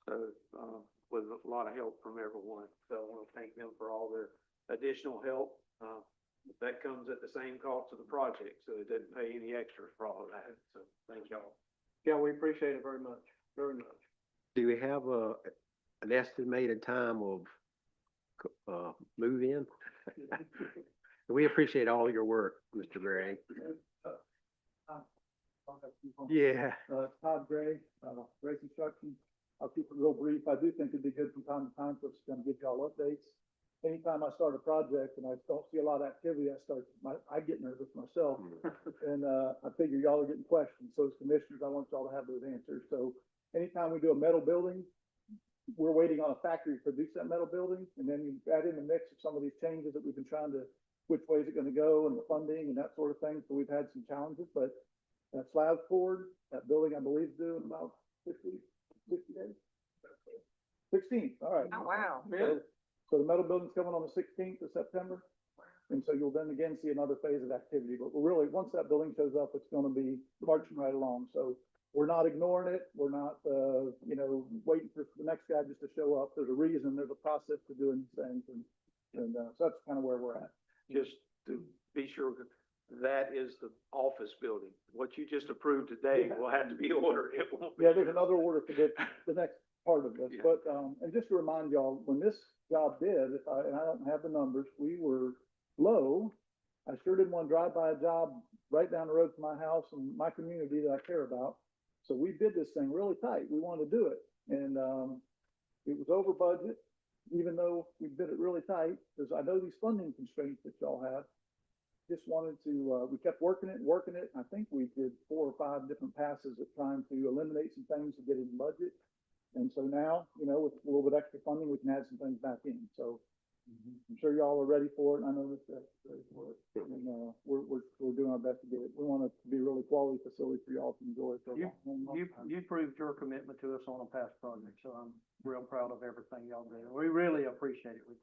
So, with a lot of help from everyone. So I want to thank them for all their additional help. That comes at the same cost of the project, so it doesn't pay any extra for all of that. So thank y'all. Yeah, we appreciate it very much, very much. Do we have an estimated time of, move in? We appreciate all your work, Mr. Gray. Yeah. Todd Gray, Gray Construction. I'll keep it real brief. I do think it'd be good from time to time for us to come give y'all updates. Anytime I start a project and I don't see a lot of activity, I get nervous myself. And, I figure y'all are getting questions. So as commissioners, I want y'all to have those answers. So anytime we do a metal building, we're waiting on a factory to produce that metal building. And then you add in the mix of some of these changes that we've been trying to, which way is it gonna go and the funding and that sort of thing. So we've had some challenges, but that slab poured, that building, I believe, is due in about 60 days. 16th, all right. Oh, wow. So the metal building's coming on the 16th of September. And so you'll then again see another phase of activity, but we're really, once that building shows up, it's gonna be marching right along. So we're not ignoring it. We're not, waiting for the next guy just to show up. There's a reason, there's a process to doing these things. And so that's kind of where we're at. Just to be sure, that is the office building. What you just approved today will have to be ordered. It won't be. Yeah, there's another order to get the next part of this, Yeah. but, and just to remind y'all, when this job did, and I don't have the numbers, we were low. I sure didn't want to drive by a job right down the road from my house and my community that I care about. So we did this thing really tight. We wanted to do it. And, it was over budget, even though we did it really tight, because I know these funding constraints that y'all have. Just wanted to, we kept working it. I think we did 4 or 5 different passes at trying to eliminate some things to get in budget. And so now, with a little bit extra funding, we can add some things back in. So I'm sure y'all are ready for it. And I know Mr. X is ready for it. And, we're doing our best to get it. We want it to be a really quality facility for y'all to enjoy. For a long time. You proved your commitment to us on a past project, so I'm real proud of everything y'all do. We really appreciate it.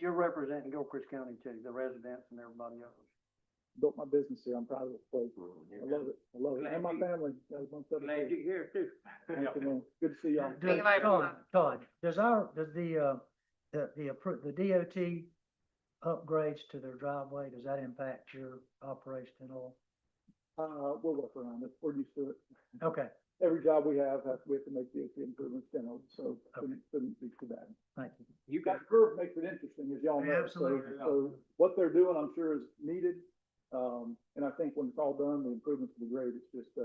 You're representing Gilchrist County too, the residents and everybody else. Built my business here. I'm proud of this place. I love it. I love it. And my family. Glad you're here too. Thank you, man. Good to see y'all. See you later. Todd, does the DOT upgrades to their driveway, does that impact your operation at all? We'll work around it. We're used to it. Okay, Every job we have to make DOT improvements generally, so Okay. shouldn't be too bad. thank you. You got the curve makes it interesting, as y'all know. Absolutely. So what they're doing, I'm sure is needed. And I think when it's all done, the improvements will be great. It's just,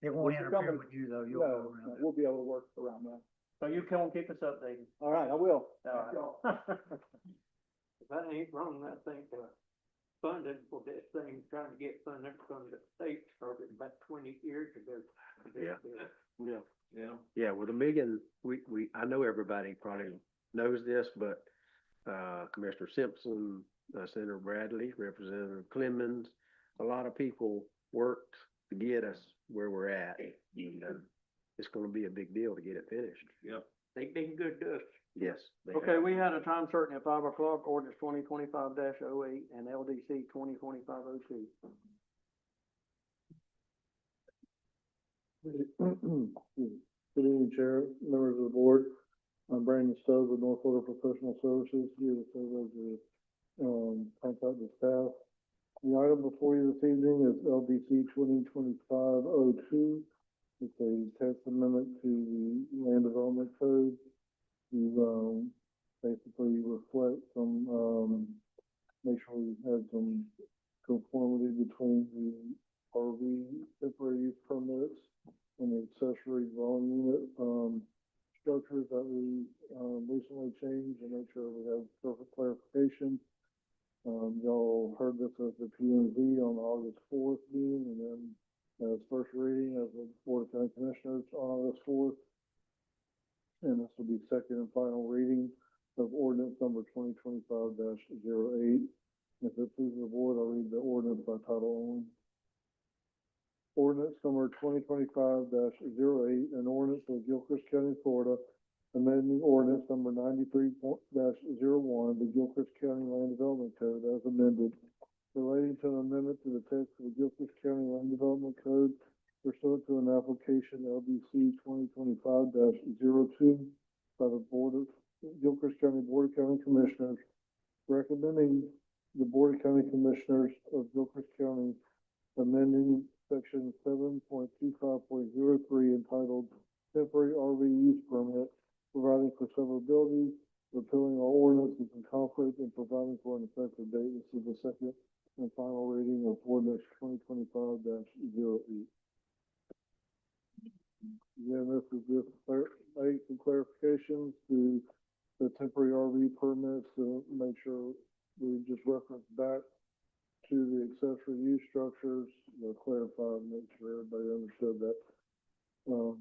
It won't We're interfere coming- with you though, you'll go no, around it. we'll be able to work around that. So you come and keep us updated. All right, I will. All right. If that ain't wrong, I think, funding for this thing, trying to get funding from the state started about 20 years ago. Yeah. Yeah. Yeah. Yeah, with $1 million, I know everybody probably knows this, but, Commissioner Simpson, Senator Bradley, Representative Clemens, a lot of people worked to get us where we're at. And, it's gonna be a big deal to get it finished. Yep. They been good to us. Yes. they Okay, have. we had a time certain at 5 o'clock, ordinance 2025-08 and LDC 2025-02. Good evening, Chair, members of the board. I'm Brandon Stowe with North Florida Professional Services, here to serve as the, contact the staff. The item before you this evening is LDC 2025-02. It's a text amendment to the Land Development Code to, basically reflect some, make sure we have some conformity between the RV temporary use permits and the accessory dwelling unit, structures that we, recently changed, and make sure we have perfect clarification. Y'all heard this as the P and Z on August 4th meeting, and then as first reading as the Board of County Commissioners on August 4th. And this will be second and final reading of ordinance number 2025-08. If it pleases the board, I'll read the ordinance by title only. Ordinance number 2025-08, an ordinance of Gilchrist County, Florida, amending ordinance number 93-01, the Gilchrist County Land Development Code as amended, relating to an amendment to the text of the Gilchrist County Land Development Code pursuant to an application LDC 2025-02 by the Gilchrist County Board of County Commissioners, recommending the Board of County Commissioners of Gilchrist County amending section 7.25.03 entitled Temporary RV Use Permit, providing for severability, repealing all ordinances in conflict, and providing for an effective date. This is the second and final reading of ordinance 2025-08. Again, this is just make some clarifications to the temporary RV permits to make sure we just reference back to the accessory use structures, clarify and make sure everybody understood that.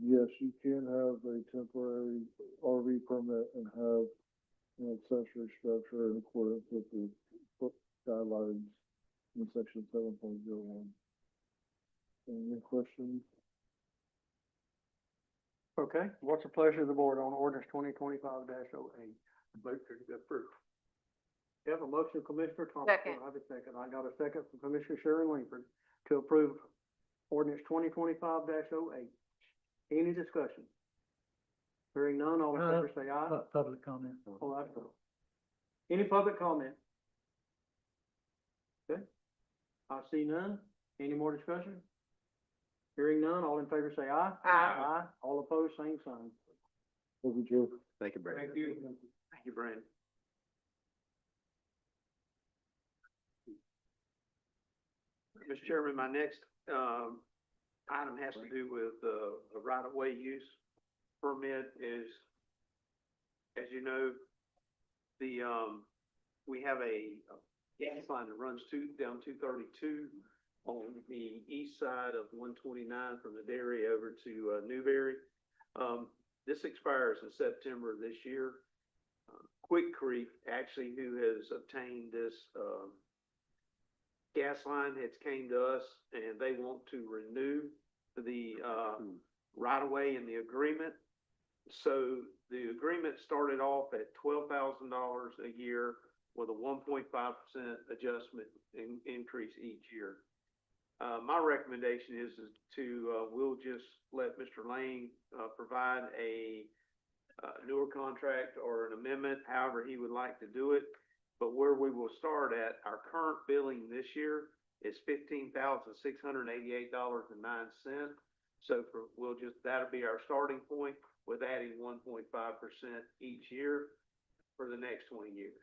Yes, you can have a temporary RV permit and have an accessory structure in accordance with the guidelines in section 7.01. Any questions? Okay, what's the pleasure of the board on ordinance 2025-08? Vote to approve. You have a motion, Commissioner Thompson. Second. I have a second. I got a second from Commissioner Sharon Langford to approve ordinance 2025-08. Any discussion? Hearing none, all in favor say aye. Public comment. Oh, that's all. Any public comment? Okay, I see none. Any more discussion? Hearing none, all in favor say aye. Aye. All opposed, same sign. Thank you, Joe. Thank you, Brandon. Thank you. Thank you, Brandon. Mr. Chairman, my next, item has to do with, a right-of-way use permit is, as you know, the, we have a gas line that runs down 232 on the east side of 129 from the dairy over to, Newberry. This expires in September of this year. Quick Creek, actually, who has obtained this, gas line, has came to us and they want to renew the, right-of-way in the agreement. So the agreement started off at $12,000 a year with a 1.5% adjustment increase each year. My recommendation is to, we'll just let Mr. Lane, provide a, newer contract or an amendment, however he would like to do it. But where we will start at, our current billing this year is $15,688.09. So that'll be our starting point with adding 1.5% each year for the next 20 years.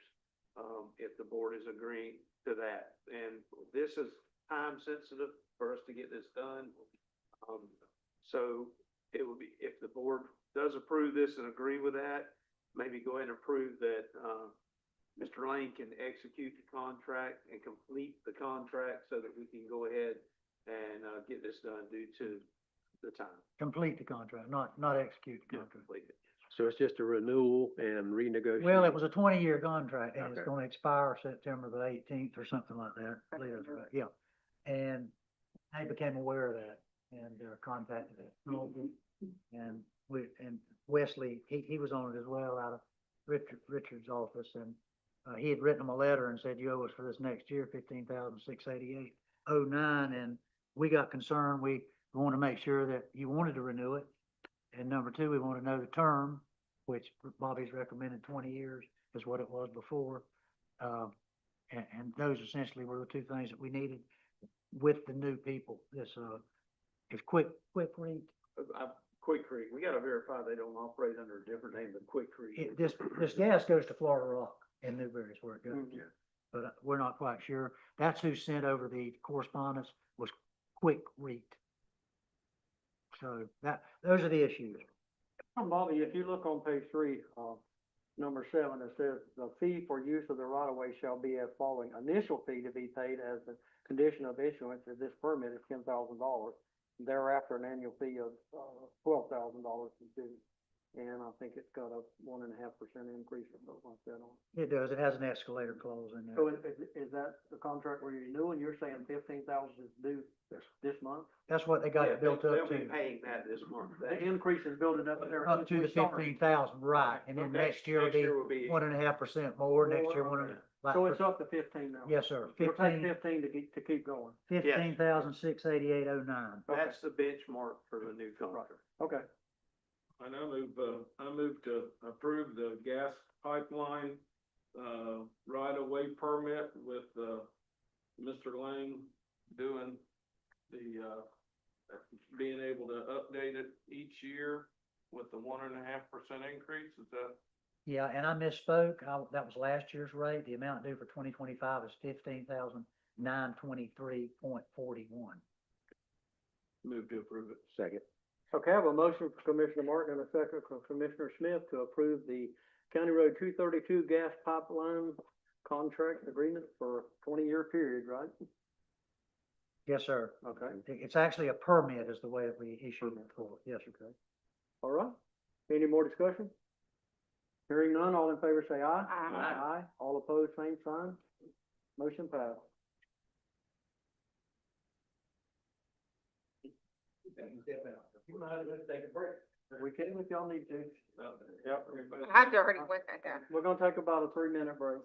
If the board is agreeing to that. And this is time sensitive for us to get this done. So it will be, if the board does approve this and agree with that, maybe go ahead and approve that, Mr. Lane can execute the contract and complete the contract so that we can go ahead and, get this done due to the time. Complete the contract, not execute the contract. Complete it. So it's just a renewal and renegotiation? Well, it was a 20-year contract, and it's Okay. gonna expire September the 18th or something like that. I believe that's right, yeah. And they became aware of that and contacted us. And Wesley, he was on it as well out of Richard's office, and he had written them a letter and said, you owe us for this next year, 15,688.09, and we got concerned. We want to make sure that you wanted to renew it. And number two, we want to know the term, which Bobby's recommended 20 years is what it was before. And those essentially were the two things that we needed with the new people. This, is Quick Read. Quick Creek, we gotta verify they don't operate under a different name than Quick Creek. This gas goes to Florida Rock in Newberry is where it goes. Mhm. But we're not quite sure. That's who sent over the correspondence was Quick Read. So those are the issues. Bobby, if you look on page 3, number 7, it says, the fee for use of the right of way shall be as following. Initial fee to be paid as a condition of issuance of this permit is $10,000. Thereafter, an annual fee of, $12,000 is due. And I think it's got a 1.5% increase or something like that on it. It does. It has an escalator clause in So there. is that the contract where you're renewing? You're saying 15,000 is due this month? That's what they got Yeah, it built they'll up be to. paying that this month. The increase is building up there. Up to the 15,000, right, and then Okay. next year Next year will will be be- 1.5% more, next year More, 1. okay. So it's up to 15 now? Yes, sir, It'll take 15, 15 to keep going. 15,688.09. That's the benchmark for the new contract. Okay. I move to approve the gas pipeline, right-of-way permit with, Mr. Lang doing the, being able to update it each year with the 1.5% increase, is that? Yeah, and I misspoke, that was last year's rate, the amount due for 2025 is 15,923.41. Move to approve it. Second. Okay, I have a motion for Commissioner Martin and a second from Commissioner Smith to approve the County Road 232 gas pipeline contract agreement for a 20-year period, right? Yes, sir. Okay. It's actually a permit is the way that we issued it for, yes, sir. All right. Any more discussion? Hearing none, all in favor say aye. Aye. Aye. All opposed, same sign. Motion passed. We can if y'all need to. Yep. I already went that down. We're gonna take about a 3-minute break.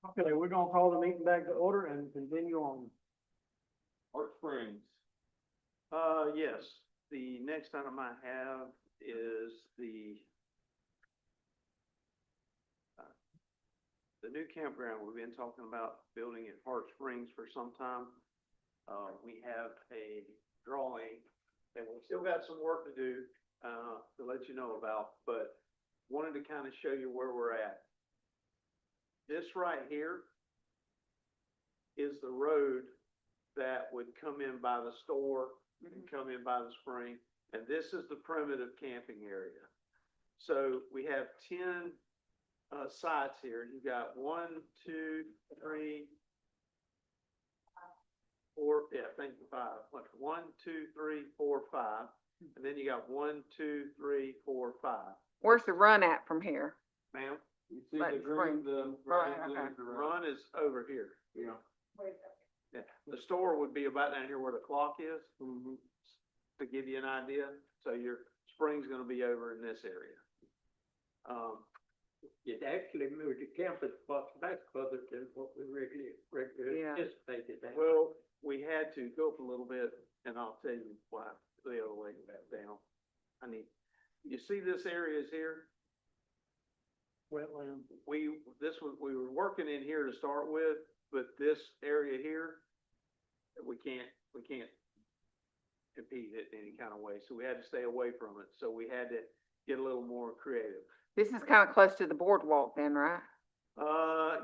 Okay, we're gonna call the meeting back to order and continue on. Hart Springs. Yes, the next item I have is the new campground. We've been talking about building at Hart Springs for some time. We have a drawing and we've still got some work to do, to let you know about, but wanted to kind of show you where we're at. This right here is the road that would come in by the store and come in by the spring. And this is the primitive camping area. So we have 10 sites here. You got 1, 2, 3, 4, yeah, I think 5. What, 1, 2, 3, 4, 5. And then you got 1, 2, 3, 4, 5. Where's the run at from here? Ma'am, You see Like the green, the. Right, green okay. is the run is over here. Yeah. Yeah, the store would be about down here where the clock is, to give you an idea. So your spring's gonna be over in this area. It actually moved the campus spots back further than what we regularly Yeah. anticipated. Well, we had to go up a little bit, and I'll tell you why, the other way back down. You see this area is here? Wetland. We were working in here to start with, but this area here, we can't impede it in any kind of way, so we had to stay away from it, so we had to get a little more creative. This is kind of close to the boardwalk then, right?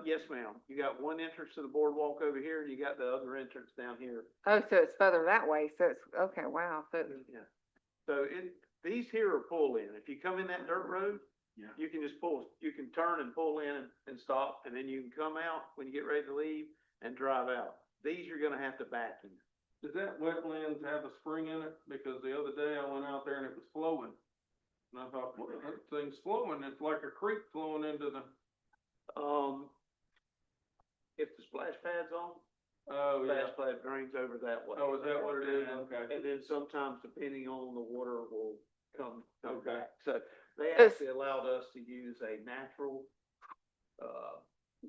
Yes, ma'am, you got one entrance to the boardwalk over here, and you got the other entrance down here. Oh, so it's further that way, so it's, okay, wow, so it's, Yeah, so these here are pull in, if you come in that dirt road, Yeah. you can just you can turn and pull in and stop, and then you can come out when you get ready to leave and drive out. These you're gonna have to back in. Does that wetlands have a spring in it? Because the other day I went out there and it was flowing. And I thought, well, that thing's flowing, it's like a creek flowing into the, If the splash pad's on, oh, yeah. splash pad drains over that way. Oh, is that what it is? Okay. And then sometimes depending on the water will come Okay. back. So they Does- actually allowed us to use a natural,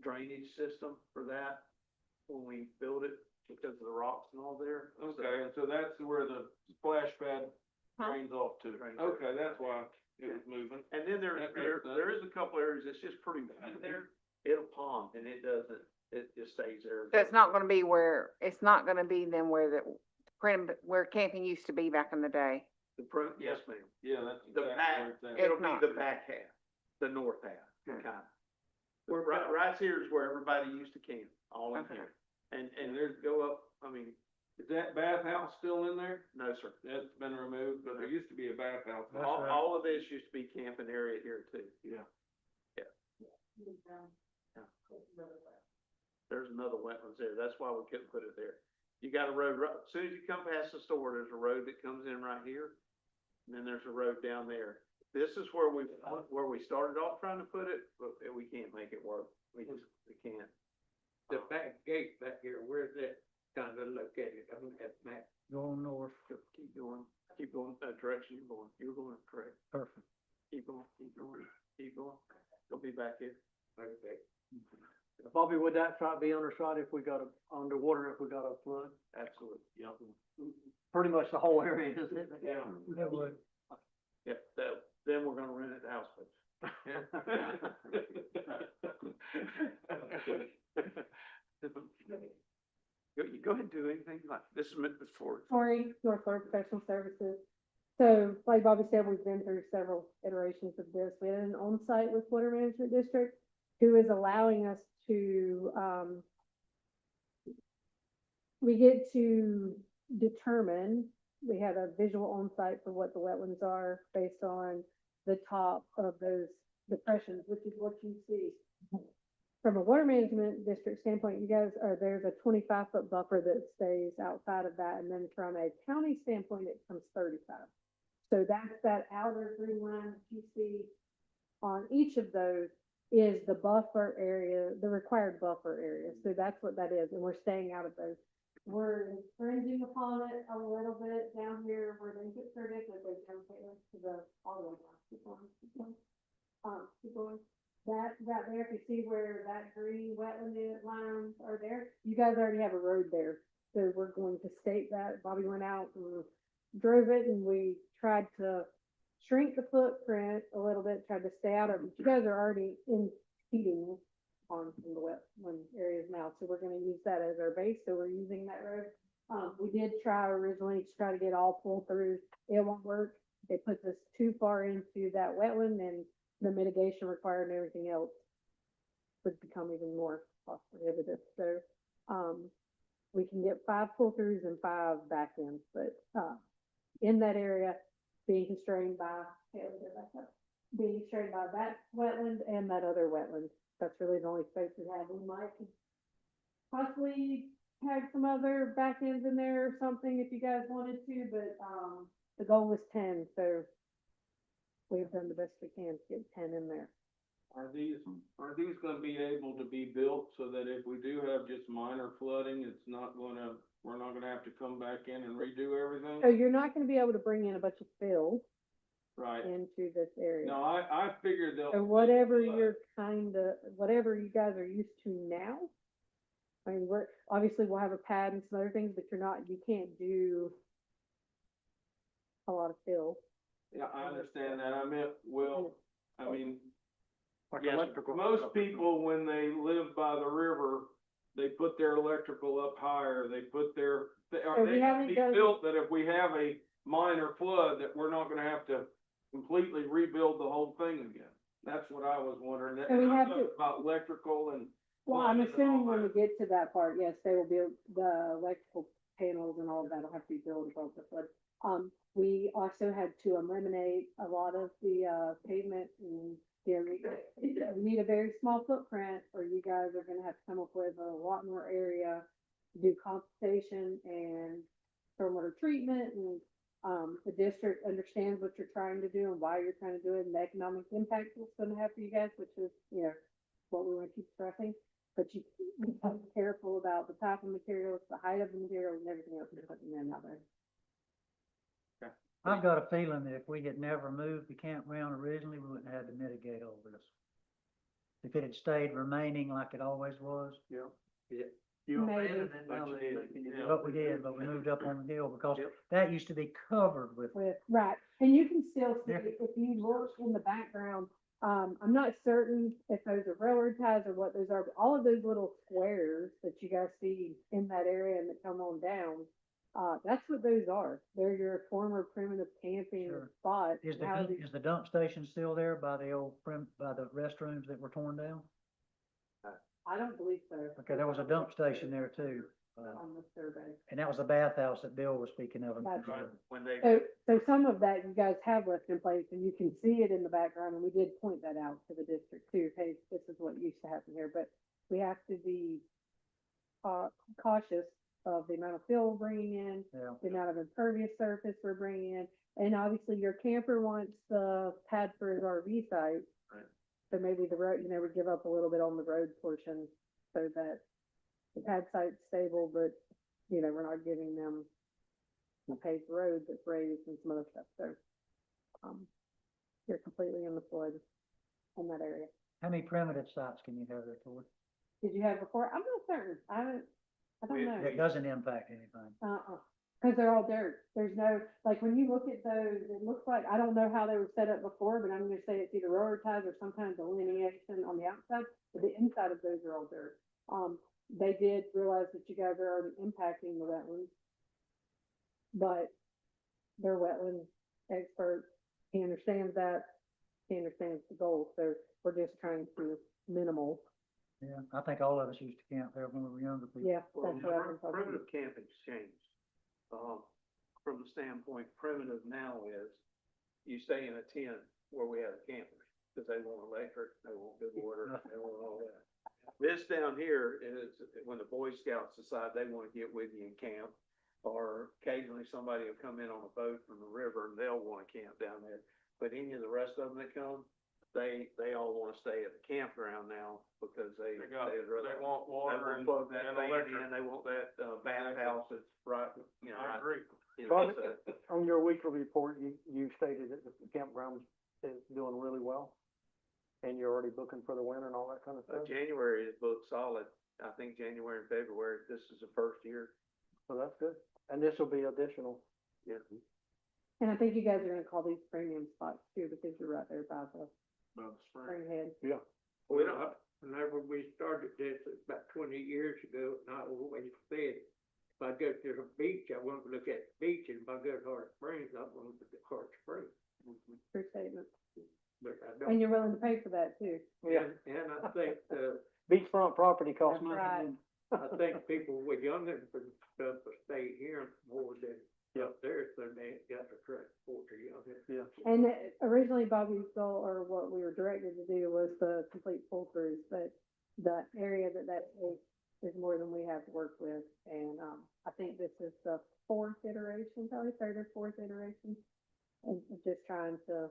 drainage system for that when we built it because of the rocks and all there. So- Okay, and so that's where the splash pad drains off to. Drains over. Okay, that's why it was moving. And then there That makes sense. is a couple areas that's just pretty wet there. It'll pond and it doesn't, it just stays there. so it's not gonna be where, it's not gonna be then where where camping used to be back in the day. Yes, ma'am. Yeah, that's The exactly back, where it's at. it'll It's be not. the back half, the north half, Okay. kind of. Right here is where everybody used to camp, all in Okay. here. And there's go up, I mean, Is that bathhouse still in there? no, sir. That's been removed, but there used to be a bathhouse. That's All, right. all of this used to be camping area here too. Yeah. There's another wetlands there. That's why we couldn't put it there. You got a road, as soon as you come past the store, there's a road that comes in right here. And then there's a road down there. This is where we started off trying to put it, but we can't make it work. We can't. The back gate back here, where's that kind of located on that map? Going north, Keep going that direction you're going. You're going correct. perfect. Keep going. Don't be back here. Okay. Bobby, would that be undershot if we got underwater, if we got a flood? Absolutely. Yep. Pretty much the whole area, isn't it? Yeah. That would. Yeah, then we're gonna rent it to house Go ahead and do anything you like. This is meant for. Tori, North Florida Professional Services. So like Bobby said, we've been through several iterations of this. We had an on-site with Water Management District who is allowing us to, we get to determine, we have a visual on-site for what the wetlands are based on the top of those depressions, which is what you see. From a Water Management District standpoint, you guys there's a 25-foot buffer that stays outside of that. And then from a county standpoint, it becomes 35. So that's that outer green line that you see on each of those is the buffer area, the required buffer area. So that's what that is. And we're staying out of those. We're infringing upon it a little bit down here where they get started, but they don't pay us to the all the keep going. That, right there, if you see where that green wetland lines are there, you guys already have a road there. So we're going to state that. Bobby went out and drove it and we tried to shrink the footprint a little bit, tried to stay out of it. You guys are already impeding on some of the wetland areas now, so we're gonna use that as our base, so we're using that road. We did try originally to try to get all pull through. It won't work. It puts us too far into that wetland and the mitigation required and everything else would become even more cost prohibitive. So, we can get 5 pull-throughs and 5 back-ends, but, in that area, being constrained by, being constrained by that wetland and that other wetland. That's really the only space we have. We might possibly have some other back-ends in there or something if you guys wanted to, but, the goal was 10, so we've done the best we can to get 10 in there. Are these gonna be able to be built so that if we do have just minor flooding, we're not gonna have to come back in and redo everything? So you're not gonna be able to bring in a bunch of fill Right. into this area. No, I figured they'll. So whatever whatever you guys are used to now. I mean, obviously we'll have a pad and some other things, but you can't do a lot of fill. Yeah, I understand that. I meant, I mean, Like yes, electrical. most people, when they live by the river, they put their electrical up higher, they put their, they we have to haven't be done- built that if we have a minor flood, that we're not gonna have to completely rebuild the whole thing again. That's what I was wondering. And we I'm have talking to- about electrical and. Well, I'm plumbing and all assuming when we that. get to that part, yes, they will be, the electrical panels and all of that will have to be built above the flood. We also had to eliminate a lot of the, pavement and, we need a very small footprint or you guys are gonna have to come up with a lot more area to do compenstation and stormwater treatment and, the district understands what you're trying to do and why you're trying to do it and the economic impact it's gonna have for you guys, which is, what we want to keep stressing. But you have to be careful about the type of materials, the height of the materials and everything else you're putting in out there. I've got a feeling that if we had never moved the campground originally, we wouldn't have had to mitigate all this. If it had stayed remaining like it always was, Yeah. You Maybe. abandoned it, now But they're you making you did. do but we it. did, but we moved up on the hill because Yep. that used to be covered with, Right, and you can still see, Yeah. if you look in the background, I'm not certain if those are railroad ties or what those are, but all of those little squares that you guys see in that area and that come on down, that's what those are. They're your former primitive camping Sure. spot. is the, However- is the dump station still there by the by the restrooms that were torn down? I don't believe so. Okay, there was a dump station there too, On the survey. and that was the bathhouse that Bill was speaking of. That's Right, when they. So some of that you guys have left in place and you can see it in the background and we did point that out to the district too. Hey, this is what used to happen here, but we have to be cautious of the amount of fill we're bringing in, Yeah, the amount of impervious surface we're bringing in. And obviously your camper wants the pad for his RV site. Right. So maybe the road, we give up a little bit on the road portion so that the pad site's stable, but, we're not giving them a paved road that's raised and some other stuff, so, you're completely in the flood in that area. how many primitive sites can you have there, Tori? Did you have before? I'm not certain, I don't know. It doesn't impact anything. Cause they're all dirt, there's no, like, when you look at those, it looks like, I don't know how they were set up before, but I'm gonna say it's either railroad ties or some kind of delineation on the outside, but the inside of those are all dirt. They did realize that you guys are already impacting the wetlands. But they're wetland experts, he understands that, he understands the goal, so we're just trying to minimal. Yeah, I think all of us used to camp there when we were younger people. Yeah, Well, that's what I've been talking about. primitive camping's changed. From the standpoint, primitive now is you stay in a tent where we have campers, because they want electric, they want good water, they want all that. This down here is when the Boy Scouts decide they want to get with you and camp, or occasionally somebody will come in on a boat from the river and they'll want to camp down there. But any of the rest of them that come, they all want to stay at the campground now because they'd rather. They want They water want and to plug that fan electric. in, they want that, bathhouse that's right, I agree. Bobby, on your weekly report, you stated that the campground is doing really well. And you're already booking for the winter and all that kind of stuff? January is booked solid. I think January and February, this is the first year. So that's good. And this will be additional. Yeah. And I think you guys are gonna call these premium spots too, because you're right there by the spring head. Yeah. We don't, Whenever we started this, about 20 years ago, and I always said, if I go to the beach, I want to look at the beach, and if I go to Hart Springs, I want to look at Hart Springs. True statement. But I And don't, you're willing to pay for that too. Yeah. and I think, Beachfront property costs That's money. right. I think people with youngins and stuff will stay here more than up there, so they ain't got to transport their youngins. Yeah. And originally Bobby's goal, or what we were directed to do, was the complete pull throughs, but the area that takes is more than we have to work with. And, I think this is the fourth iteration, probably third or fourth iteration. And just trying to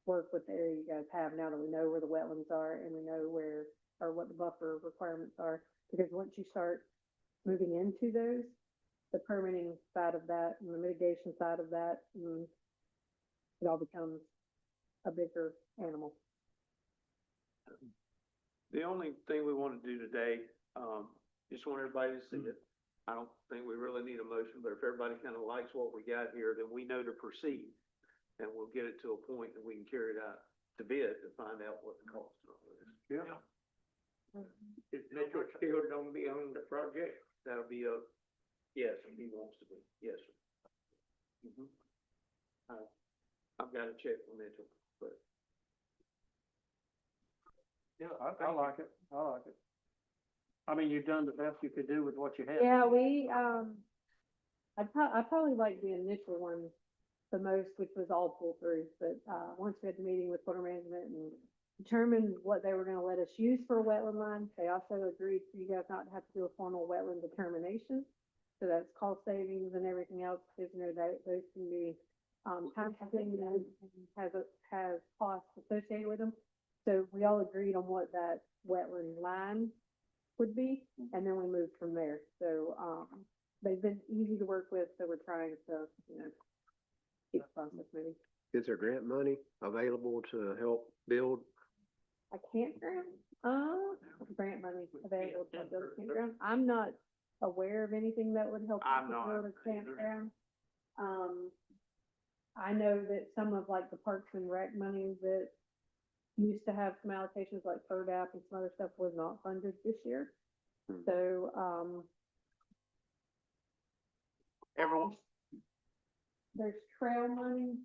work with the area you guys have now that we know where the wetlands are and we know where, or what the buffer requirements are. Because once you start moving into those, the permitting side of that and the mitigation side of that, it all becomes a bigger animal. the only thing we want to do today, just want everybody to see it. I don't think we really need a motion, but if everybody kind of likes what we got here, then we know to proceed. And we'll get it to a point that we can carry it out to bid to find out what the cost of it is. Yeah. Is Mitchell still gonna be on the project? That'll be a, yes, if he wants to be, yes, sir. Mhm. I've got to check with Mitchell, but. Yeah, I like it. I like it. I mean, you've done the best you could do with what you had. Yeah, I probably like the initial one the most, which was all pull throughs, but, once we had the meeting with water management and determined what they were gonna let us use for a wetland line, they also agreed for you guys not to have to do a formal wetland determination. So that's cost savings and everything else, because, you know, those can be, time consuming and has costs associated with them. So we all agreed on what that wetland line would be, and then we moved from there. So, they've been easy to work with, so we're trying to, you know, keep the process moving. Is there grant money available to help build? A campground, grant money available to build a campground. I'm not aware of anything that would help us I'm to not build a either. campground. I know that some of like the Parks and Rec money that used to have some allocations like FERDAP and some other stuff was not funded this year. So, Everyone, there's trail money.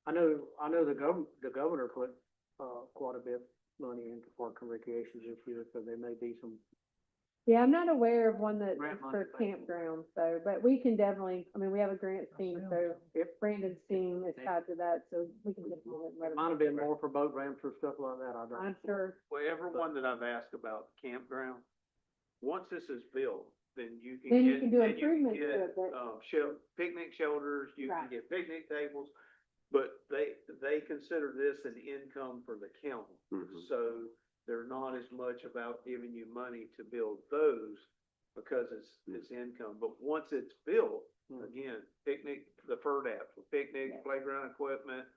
I know the governor put, quite a bit of money into park and recreation this year, so there may be some. Yeah, I'm not aware of one that's Grant money for available. campgrounds, so, but we can definitely, I mean, we have a grants team, so if Brandon's team is tied to that, so we can definitely let him Might have been more for boat ramps or stuff like that, I don't. I'm sure. Well, everyone that I've asked about the campground, once this is built, then you can Then you get, can do then you can improvements to get, it, but- picnic shelters, you can Right. get picnic tables. But they consider this an income for the county. Mhm. So they're not as much about giving you money to build those because it's income. But once it's built, again, picnic, the FERDAPs, picnic, Yeah. playground equipment,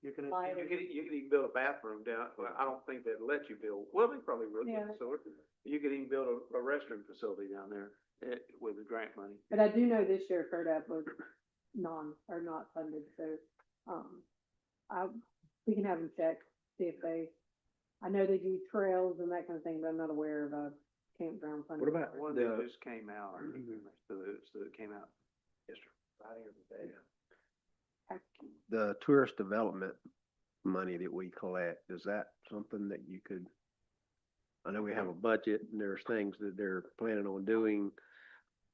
You can. you could even build a bathroom down, well, I don't think they'd let you build, well, they probably would, Yeah. so you could even build a restroom facility down there, with the grant money. But I do know this year FERDAP was not funded, so, we can have them check, see if I know they do trails and that kind of thing, but I'm not aware of a campground funding. What about One that the, just came out, so it came out yesterday, Friday or the day. the tourist development money that we collect? Is that something that you could? I know we have a budget and there's things that they're planning on doing,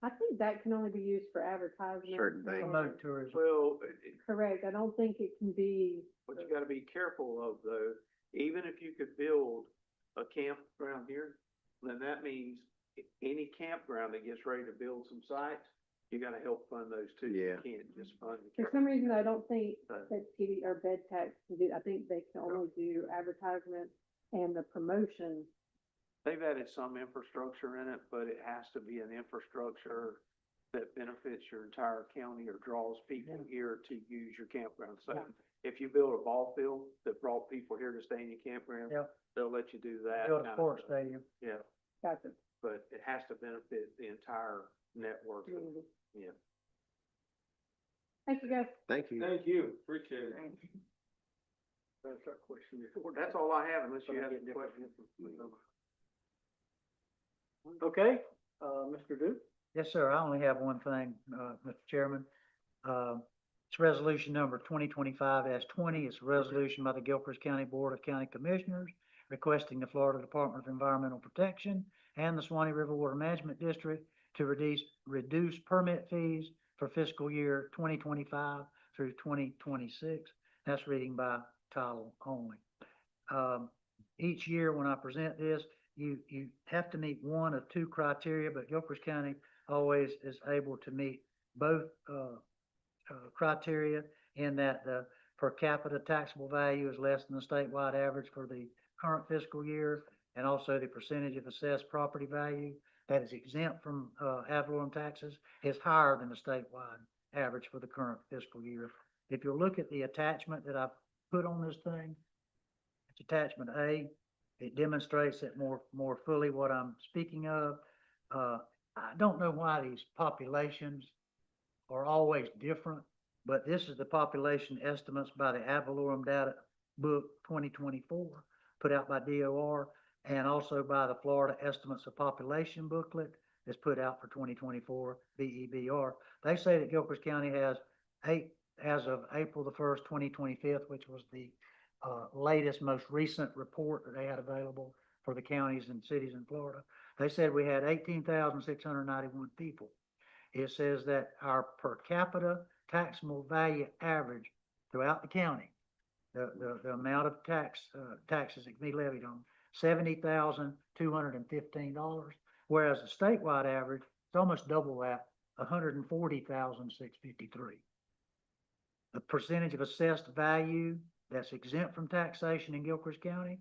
I think that can only be used for advertisement. certain things. Promote tourism. Well, Correct, I don't think it can be, what you gotta be careful of though, even if you could build a campground here, then that means any campground that gets ready to build some sites, you gotta help fund those too. Yeah. You can't just fund the for campground. some reason, I don't think that TV or bed tax can do, I think they can only do advertisement and the promotion. They've added some infrastructure in it, but it has to be an infrastructure that benefits your entire county or draws people here to use your campground. So if you build a ball field that brought people here to stay in your campground, Yep. they'll let you do that. Build a kind of sports stuff. stadium. Yeah, Gotcha. but it has to benefit the entire network. Yeah. Thank you, guys. Thank you. Thank you, appreciate it. That's our question before. That's all I have unless you But I have get any different questions. Okay, Mr. Duke? Yes, sir. I only have one thing, Mr. Chairman. It's resolution number 2025-20. It's a resolution by the Gilchrist County Board of County Commissioners requesting the Florida Department of Environmental Protection and the Swanee River Water Management District to reduce permit fees for fiscal year 2025 through 2026. That's reading by title only. Each year when I present this, you have to meet one of two criteria, but Gilchrist County always is able to meet both criteria in that the per capita taxable value is less than the statewide average for the current fiscal year, and also the percentage of assessed property value that is exempt from ad valorem taxes is higher than the statewide average for the current fiscal year. If you look at the attachment that I put on this thing, it's attachment A. It demonstrates it more fully what I'm speaking of. I don't know why these populations are always different, but this is the population estimates by the ad valorem data book 2024 put out by DOR, and also by the Florida Estimates of Population booklet that's put out for 2024 BEBR. They say that Gilchrist County has as of April the 1st, 2025, which was the latest, most recent report that they had available for the counties and cities in Florida. They said we had 18,691 people. It says that our per capita taxable value average throughout the county, the amount of taxes that can be levied on, $70,215, whereas the statewide average is almost double that, $140,653. The percentage of assessed value that's exempt from taxation in Gilchrist County,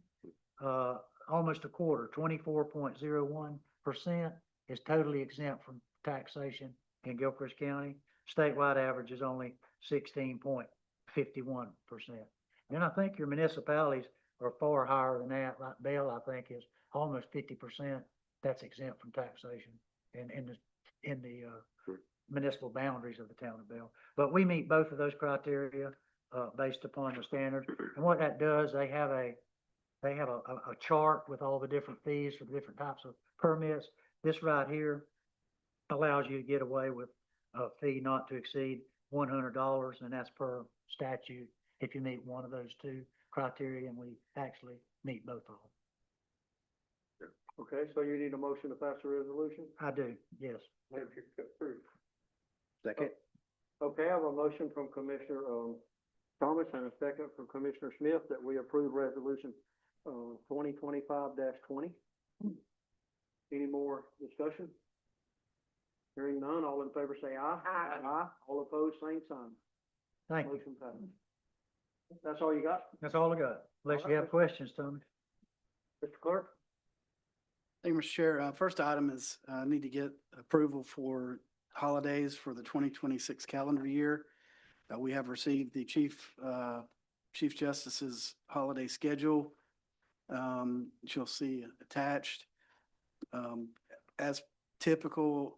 almost a quarter, 24.01% is totally exempt from taxation in Gilchrist County. Statewide average is only 16.51%. Then I think your municipalities are far higher than that. Like Bell, I think, is almost 50% that's exempt from taxation in the municipal boundaries of the town of Bell. But we meet both of those criteria based upon the standard. And what that does, they have a chart with all the different fees for the different types of permits. This right here allows you to get away with a fee not to exceed $100, and that's per statute if you meet one of those two criteria, and we actually meet both of them. Okay, so you need a motion to pass the resolution? I do, yes. Have you approved? Second. Okay, I have a motion from Commissioner, Thomas and a second from Commissioner Smith that we approve resolution, 2025-20. Any more discussion? Hearing none, all in favor say aye. Aye. Aye. All opposed, same sign. Thank you. Motion passes. That's all you got, That's all I got. Unless you have questions, Tommy. Mr. Clerk? Thank you, Mr. Chair. First item is, need to get approval for holidays for the 2026 calendar year. We have received the Chief Justice's holiday schedule. You'll see attached. As typical,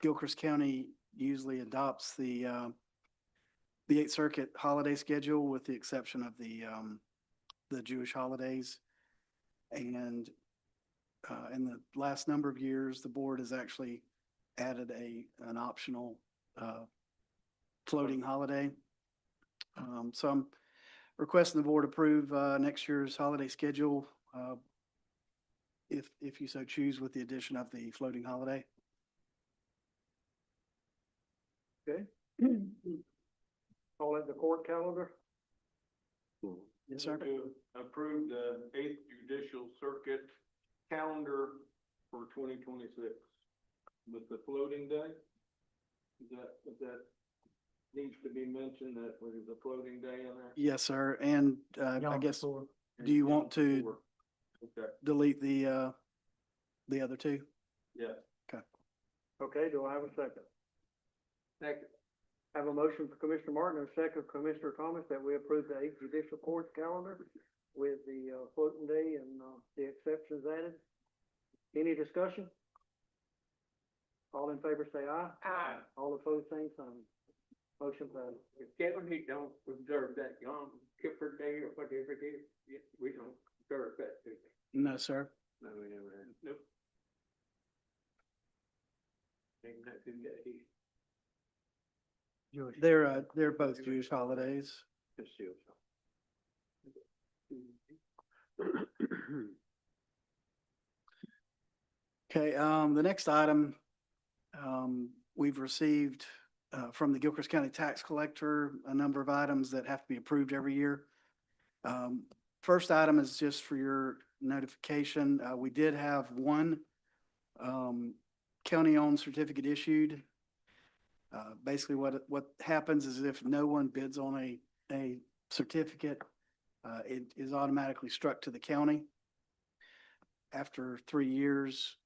Gilchrist County usually adopts the Eighth Circuit holiday schedule with the exception of the Jewish holidays. And in the last number of years, the board has actually added an optional floating holiday. So I'm requesting the board approve next year's holiday schedule if you so choose, with the addition of the floating holiday. Okay. Call it the court calendar. Yes, sir. To approve the 8th Judicial Circuit calendar for 2026 with the floating day. Is that needs to be mentioned, that there's a floating day in there? Yes, sir. And I Yom guess, Kippur. do you want to Okay, delete the other two? yeah. Okay, do I have a second? Second. Have a motion for Commissioner Martin and a second for Commissioner Thomas that we approve the 8th judicial court calendar with the, floating day and, the exceptions added. Any discussion? All in favor say aye. Aye. All opposed, same sign. Motion passes. If Kevin, he don't observe that Yom Kippur Day or whatever it is, we don't observe that, do we? No, sir. No, we never had. Nope. Ain't nothing that he. Jewish. They're both Jewish holidays. Just shield. Okay, the next item, we've received, from the Gilchrist County Tax Collector, a number of items that have to be approved every year. First item is just for your notification. We did have one, county-owned certificate issued. Basically what happens is if no one bids on a certificate, it is automatically struck to the county. After 3 years,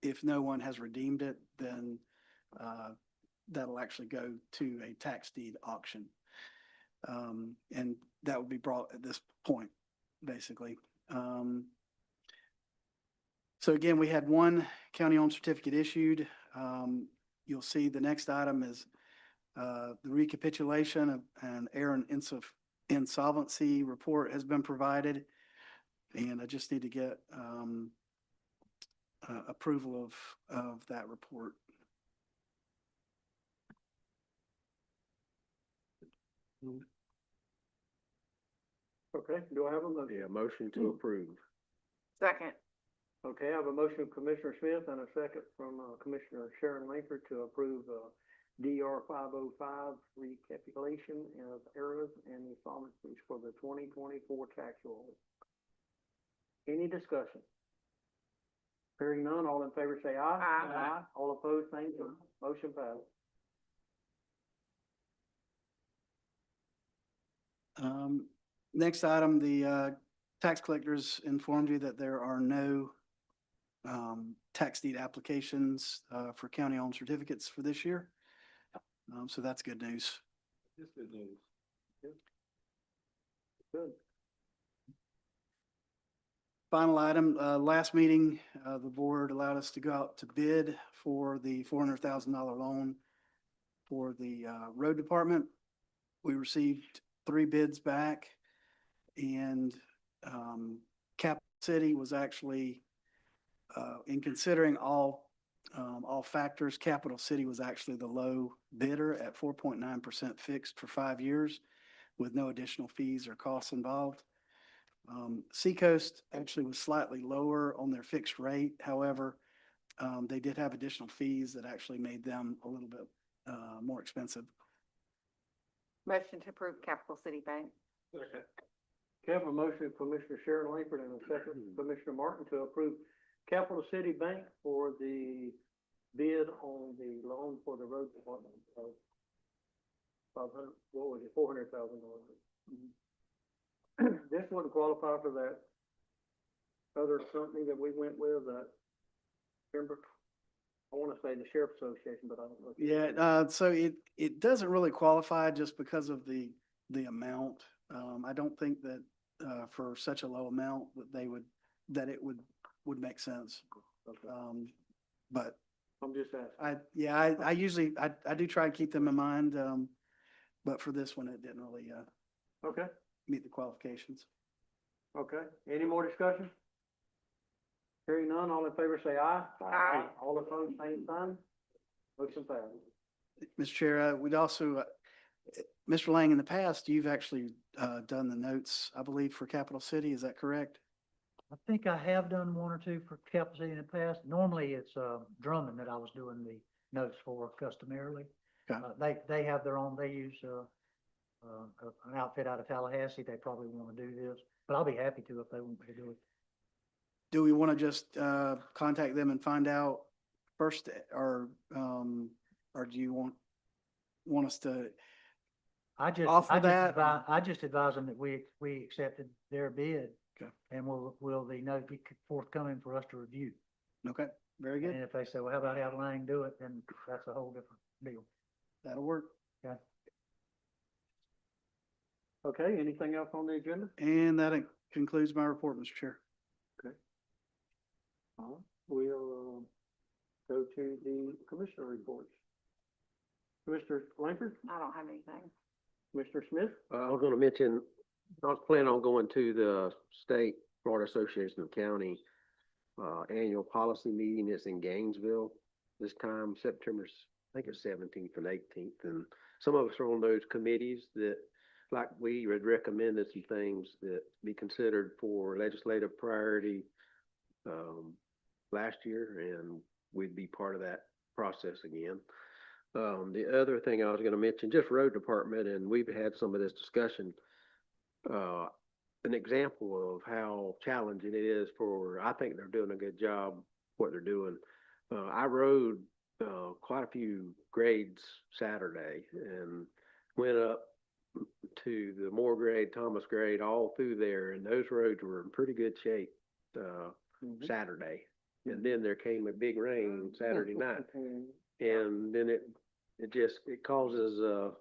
if no one has redeemed it, then that'll actually go to a tax deed auction. And that would be brought at this point, basically. So again, we had one county-owned certificate issued. You'll see the next item is the recapitulation of an error insolvency report has been provided. And I just need to get approval of that report. Okay, do I have a motion? Yeah, motion to approve. Second. Okay, I have a motion from Commissioner Smith and a second from, Commissioner Sharon Langford to approve, DR 505 recapitulation of errors and insolvencies for the 2024 tax roll. Any discussion? Hearing none, all in favor say aye. Aye. All opposed, same sign. Motion passes. Next item, the tax collectors informed you that there are no tax deed applications for county-owned certificates for this year. So that's good news. Just good news. Good. Final item, last meeting, the board allowed us to go out to bid for the $400,000 loan for the road department. We received 3 bids back, and Capital City was actually, in considering all factors, Capital City was actually the low bidder at 4.9% fixed for 5 years with no additional fees or costs involved. Seacoast actually was slightly lower on their fixed rate. However, they did have additional fees that actually made them a little bit more expensive. Motion to approve Capital City Bank. Okay, I have a motion from Commissioner Sharon Langford and a second from Commissioner Martin to approve Capital City Bank for the bid on the loan for the road department of $400,000. This wouldn't qualify for that other company that we went with, remember? I want to say the Sheriff Association, but I don't know. Yeah, so it doesn't really qualify just because of the amount. I don't think that for such a low amount that it would make sense. But I'm just asking. I usually do try to keep them in mind. But for this one, it didn't really Okay, meet the qualifications. okay. Any more discussion? Hearing none, all in favor say aye. Aye. All opposed, same sign. Motion passes. Mr. Chair, we'd also, Mr. Lang, in the past, you've actually done the notes, I believe, for Capital City. Is that correct? I think I have done 1 or 2 for Capital City in the past. Normally, it's Drummond that I was doing the notes for customarily. Okay. They have their own, they use an outfit out of Tallahassee. They probably want to do this, but I'll be happy to if they want me to do it. Do we want to just contact them and find out first, or do you want us to? Offer that? I just advise them that we accepted their bid. Okay. And will the note be forthcoming for us to review? Okay, very good. And if they say, well, how about have Lang do it, then that's a whole different deal. That'll work. Okay, anything else on the agenda? And that concludes my report, Mr. Chair. We'll, go to the commissioner reports. Commissioner Langford, I don't have anything. Commissioner Smith? I was gonna mention, I was planning on going to the state Florida Association of County annual policy meeting. It's in Gainesville this time, September, I think it's 17th and 18th. And some of us are on those committees that, like we had recommended some things that be considered for legislative priority last year, and we'd be part of that process again. The other thing I was gonna mention, just road department, and we've had some of this discussion. An example of how challenging it is I think they're doing a good job, what they're doing. I rode, quite a few grades Saturday and went up to the Moore grade, Thomas grade, all through there, and those roads were in pretty good shape, Saturday. And then there came a big rain Saturday night. And then it causes,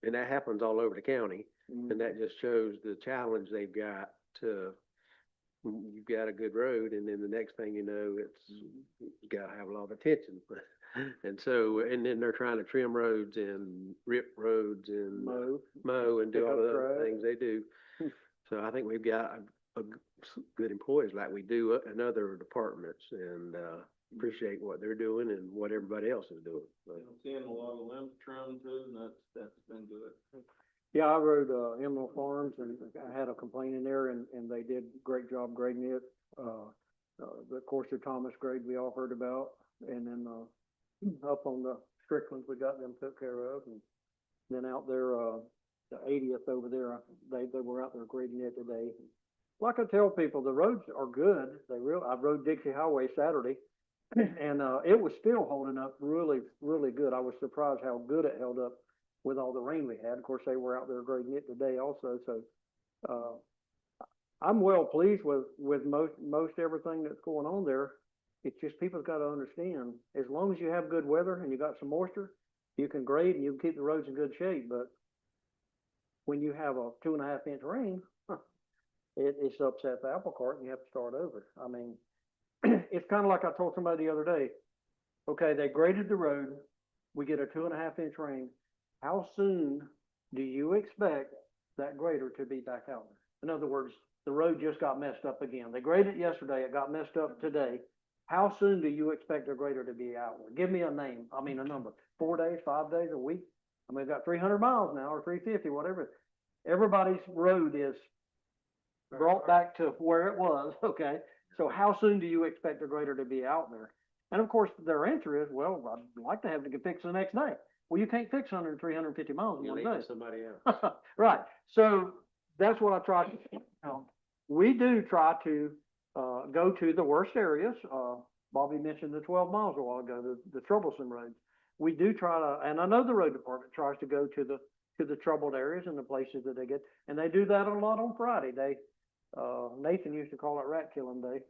and that happens all over the county. And that just shows the challenge they've got you've got a good road, and then the next thing you know, you've got to have a lot of attention. And so, and then they're trying to trim roads and rip roads and mow and do all the other things they do. So I think we've got good employees like we do in other departments, and appreciate what they're doing and what everybody else is doing. I'm seeing a lot of limbs trimmed too, and that's been good. Yeah, I rode, Emerald Farms, and I had a complaint in there, and they did a great job grading it. Of course, the Thomas grade we all heard about, and then, up on the Stricklands, we got them took care of, and then out there, the 80th over there, they were out there grading it today. Like I tell people, the roads are good. I rode Dixie Highway Saturday, and, it was still holding up really, really good. I was surprised how good it held up with all the rain we had. Of course, they were out there grading it today also, so, I'm well pleased with most everything that's going on there. It's just people's got to understand, as long as you have good weather and you got some moisture, you can grade and you can keep the roads in good shape. But when you have a 2.5 inch rain, it upsets the apple cart and you have to start over. I mean, it's kind of like I told somebody the other day. Okay, they graded the road. We get a 2.5 inch rain. How soon do you expect that grader to be back out there? In other words, the road just got messed up again. They graded it yesterday. It got messed up today. How soon do you expect the grader to be out there? Give me a number. 4 days, 5 days, a week? I mean, we've got 300 miles now, or 350, whatever. Everybody's road is brought back to where it was, okay? So how soon do you expect the grader to be out there? And of course, their answer is, well, I'd like to have it fixed the next day. Well, you can't fix 350 miles in one day. Somebody else. Right. So that's what I try to, we do try to, go to the worst areas. Bobby mentioned the 12 miles a while ago, the troublesome roads. We do try to, and I know the road department tries to go to the troubled areas and the places that they get, and they do that a lot on Friday. Nathan used to call it rat killing day,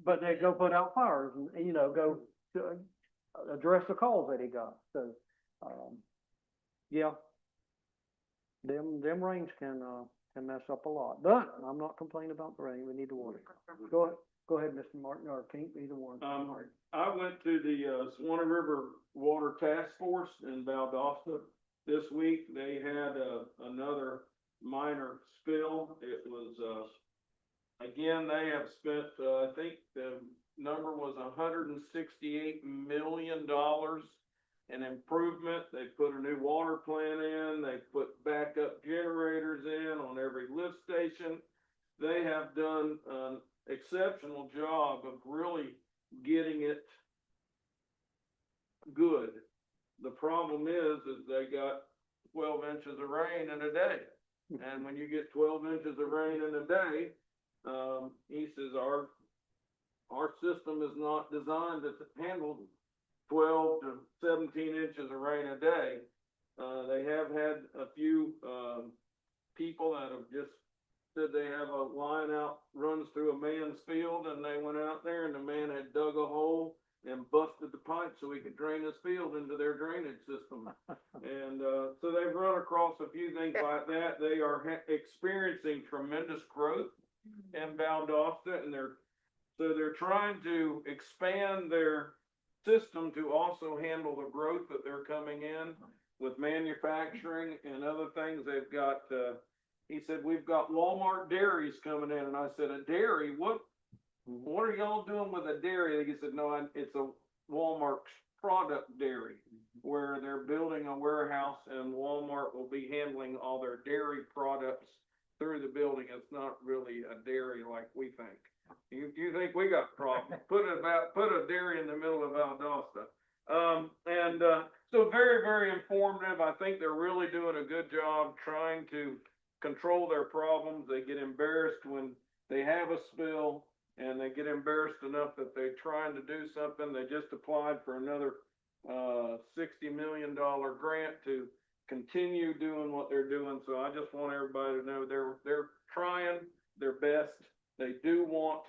but they go put out fires and, go to address the calls that he got. So, yeah, them rains can mess up a lot, but I'm not complaining about the rain. We need the water. Go ahead, Mr. Martin, or King, either one. I went to the Swanee River Water Task Force in Valdosta this week. They had another minor spill. It was, again, they have spent, I think the number was $168 million in improvement. They put a new water plant in. They put backup generators in on every lift station. They have done an exceptional job of really getting it good. The problem is they got 12 inches of rain in a day. And when you get 12 inches of rain in a day, he says our system is not designed to handle 12 to 17 inches of rain a day. They have had a few people that have just said they have a line out, runs through a man's field, and they went out there and the man had dug a hole and busted the pipe so we could drain this field into their drainage system. And, so they've run across a few things like that. They are experiencing tremendous growth in Valdosta, and they're trying to expand their system to also handle the growth that they're coming in with manufacturing and other things. They've got, he said, we've got Walmart dairies coming in, and I said, a dairy? What are y'all doing with a dairy? He said, no, it's a Walmart product dairy, where they're building a warehouse and Walmart will be handling all their dairy products through the building. It's not really a dairy like we think. You think we got problems? Put a dairy in the middle of Valdosta. So very, very informative. I think they're really doing a good job trying to control their problems. They get embarrassed when they have a spill, and they get embarrassed enough that they're trying to do something. They just applied for another $60 million grant to continue doing what they're doing. So I just want everybody to know they're trying their best. They do want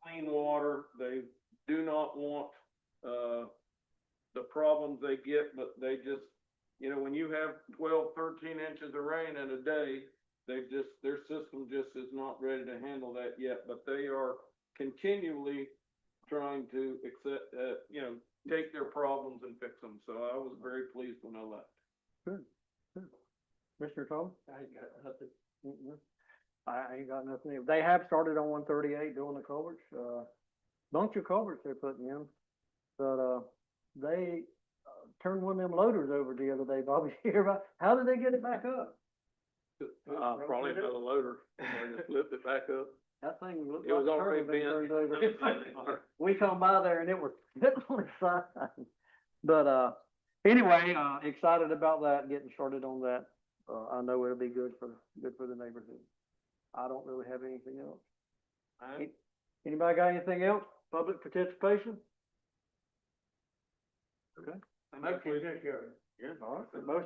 clean water. They do not want the problems they get, but they just, you know, when you have 12, 13 inches of rain in a day, their system just is not ready to handle that yet, but they are continually trying to take their problems and fix them. So I was very pleased when I left. Commissioner Tom? I ain't got nothing. I ain't got nothing. They have started on 138 doing the culverts, bunch of culverts they're putting in. But, they turned one of them loaders over the other day, Bobby, hear about, how did they get it back up? Probably another loader, or just lift it back up. That thing looked It was like a already turtle being bent. turned over. We come by there and it was on its side. But, anyway, excited about that, getting started on that. I know it'll be good for the neighborhood. I don't really have anything else. Anybody got anything else? Public participation? Okay. I'm actually this year. All right, motion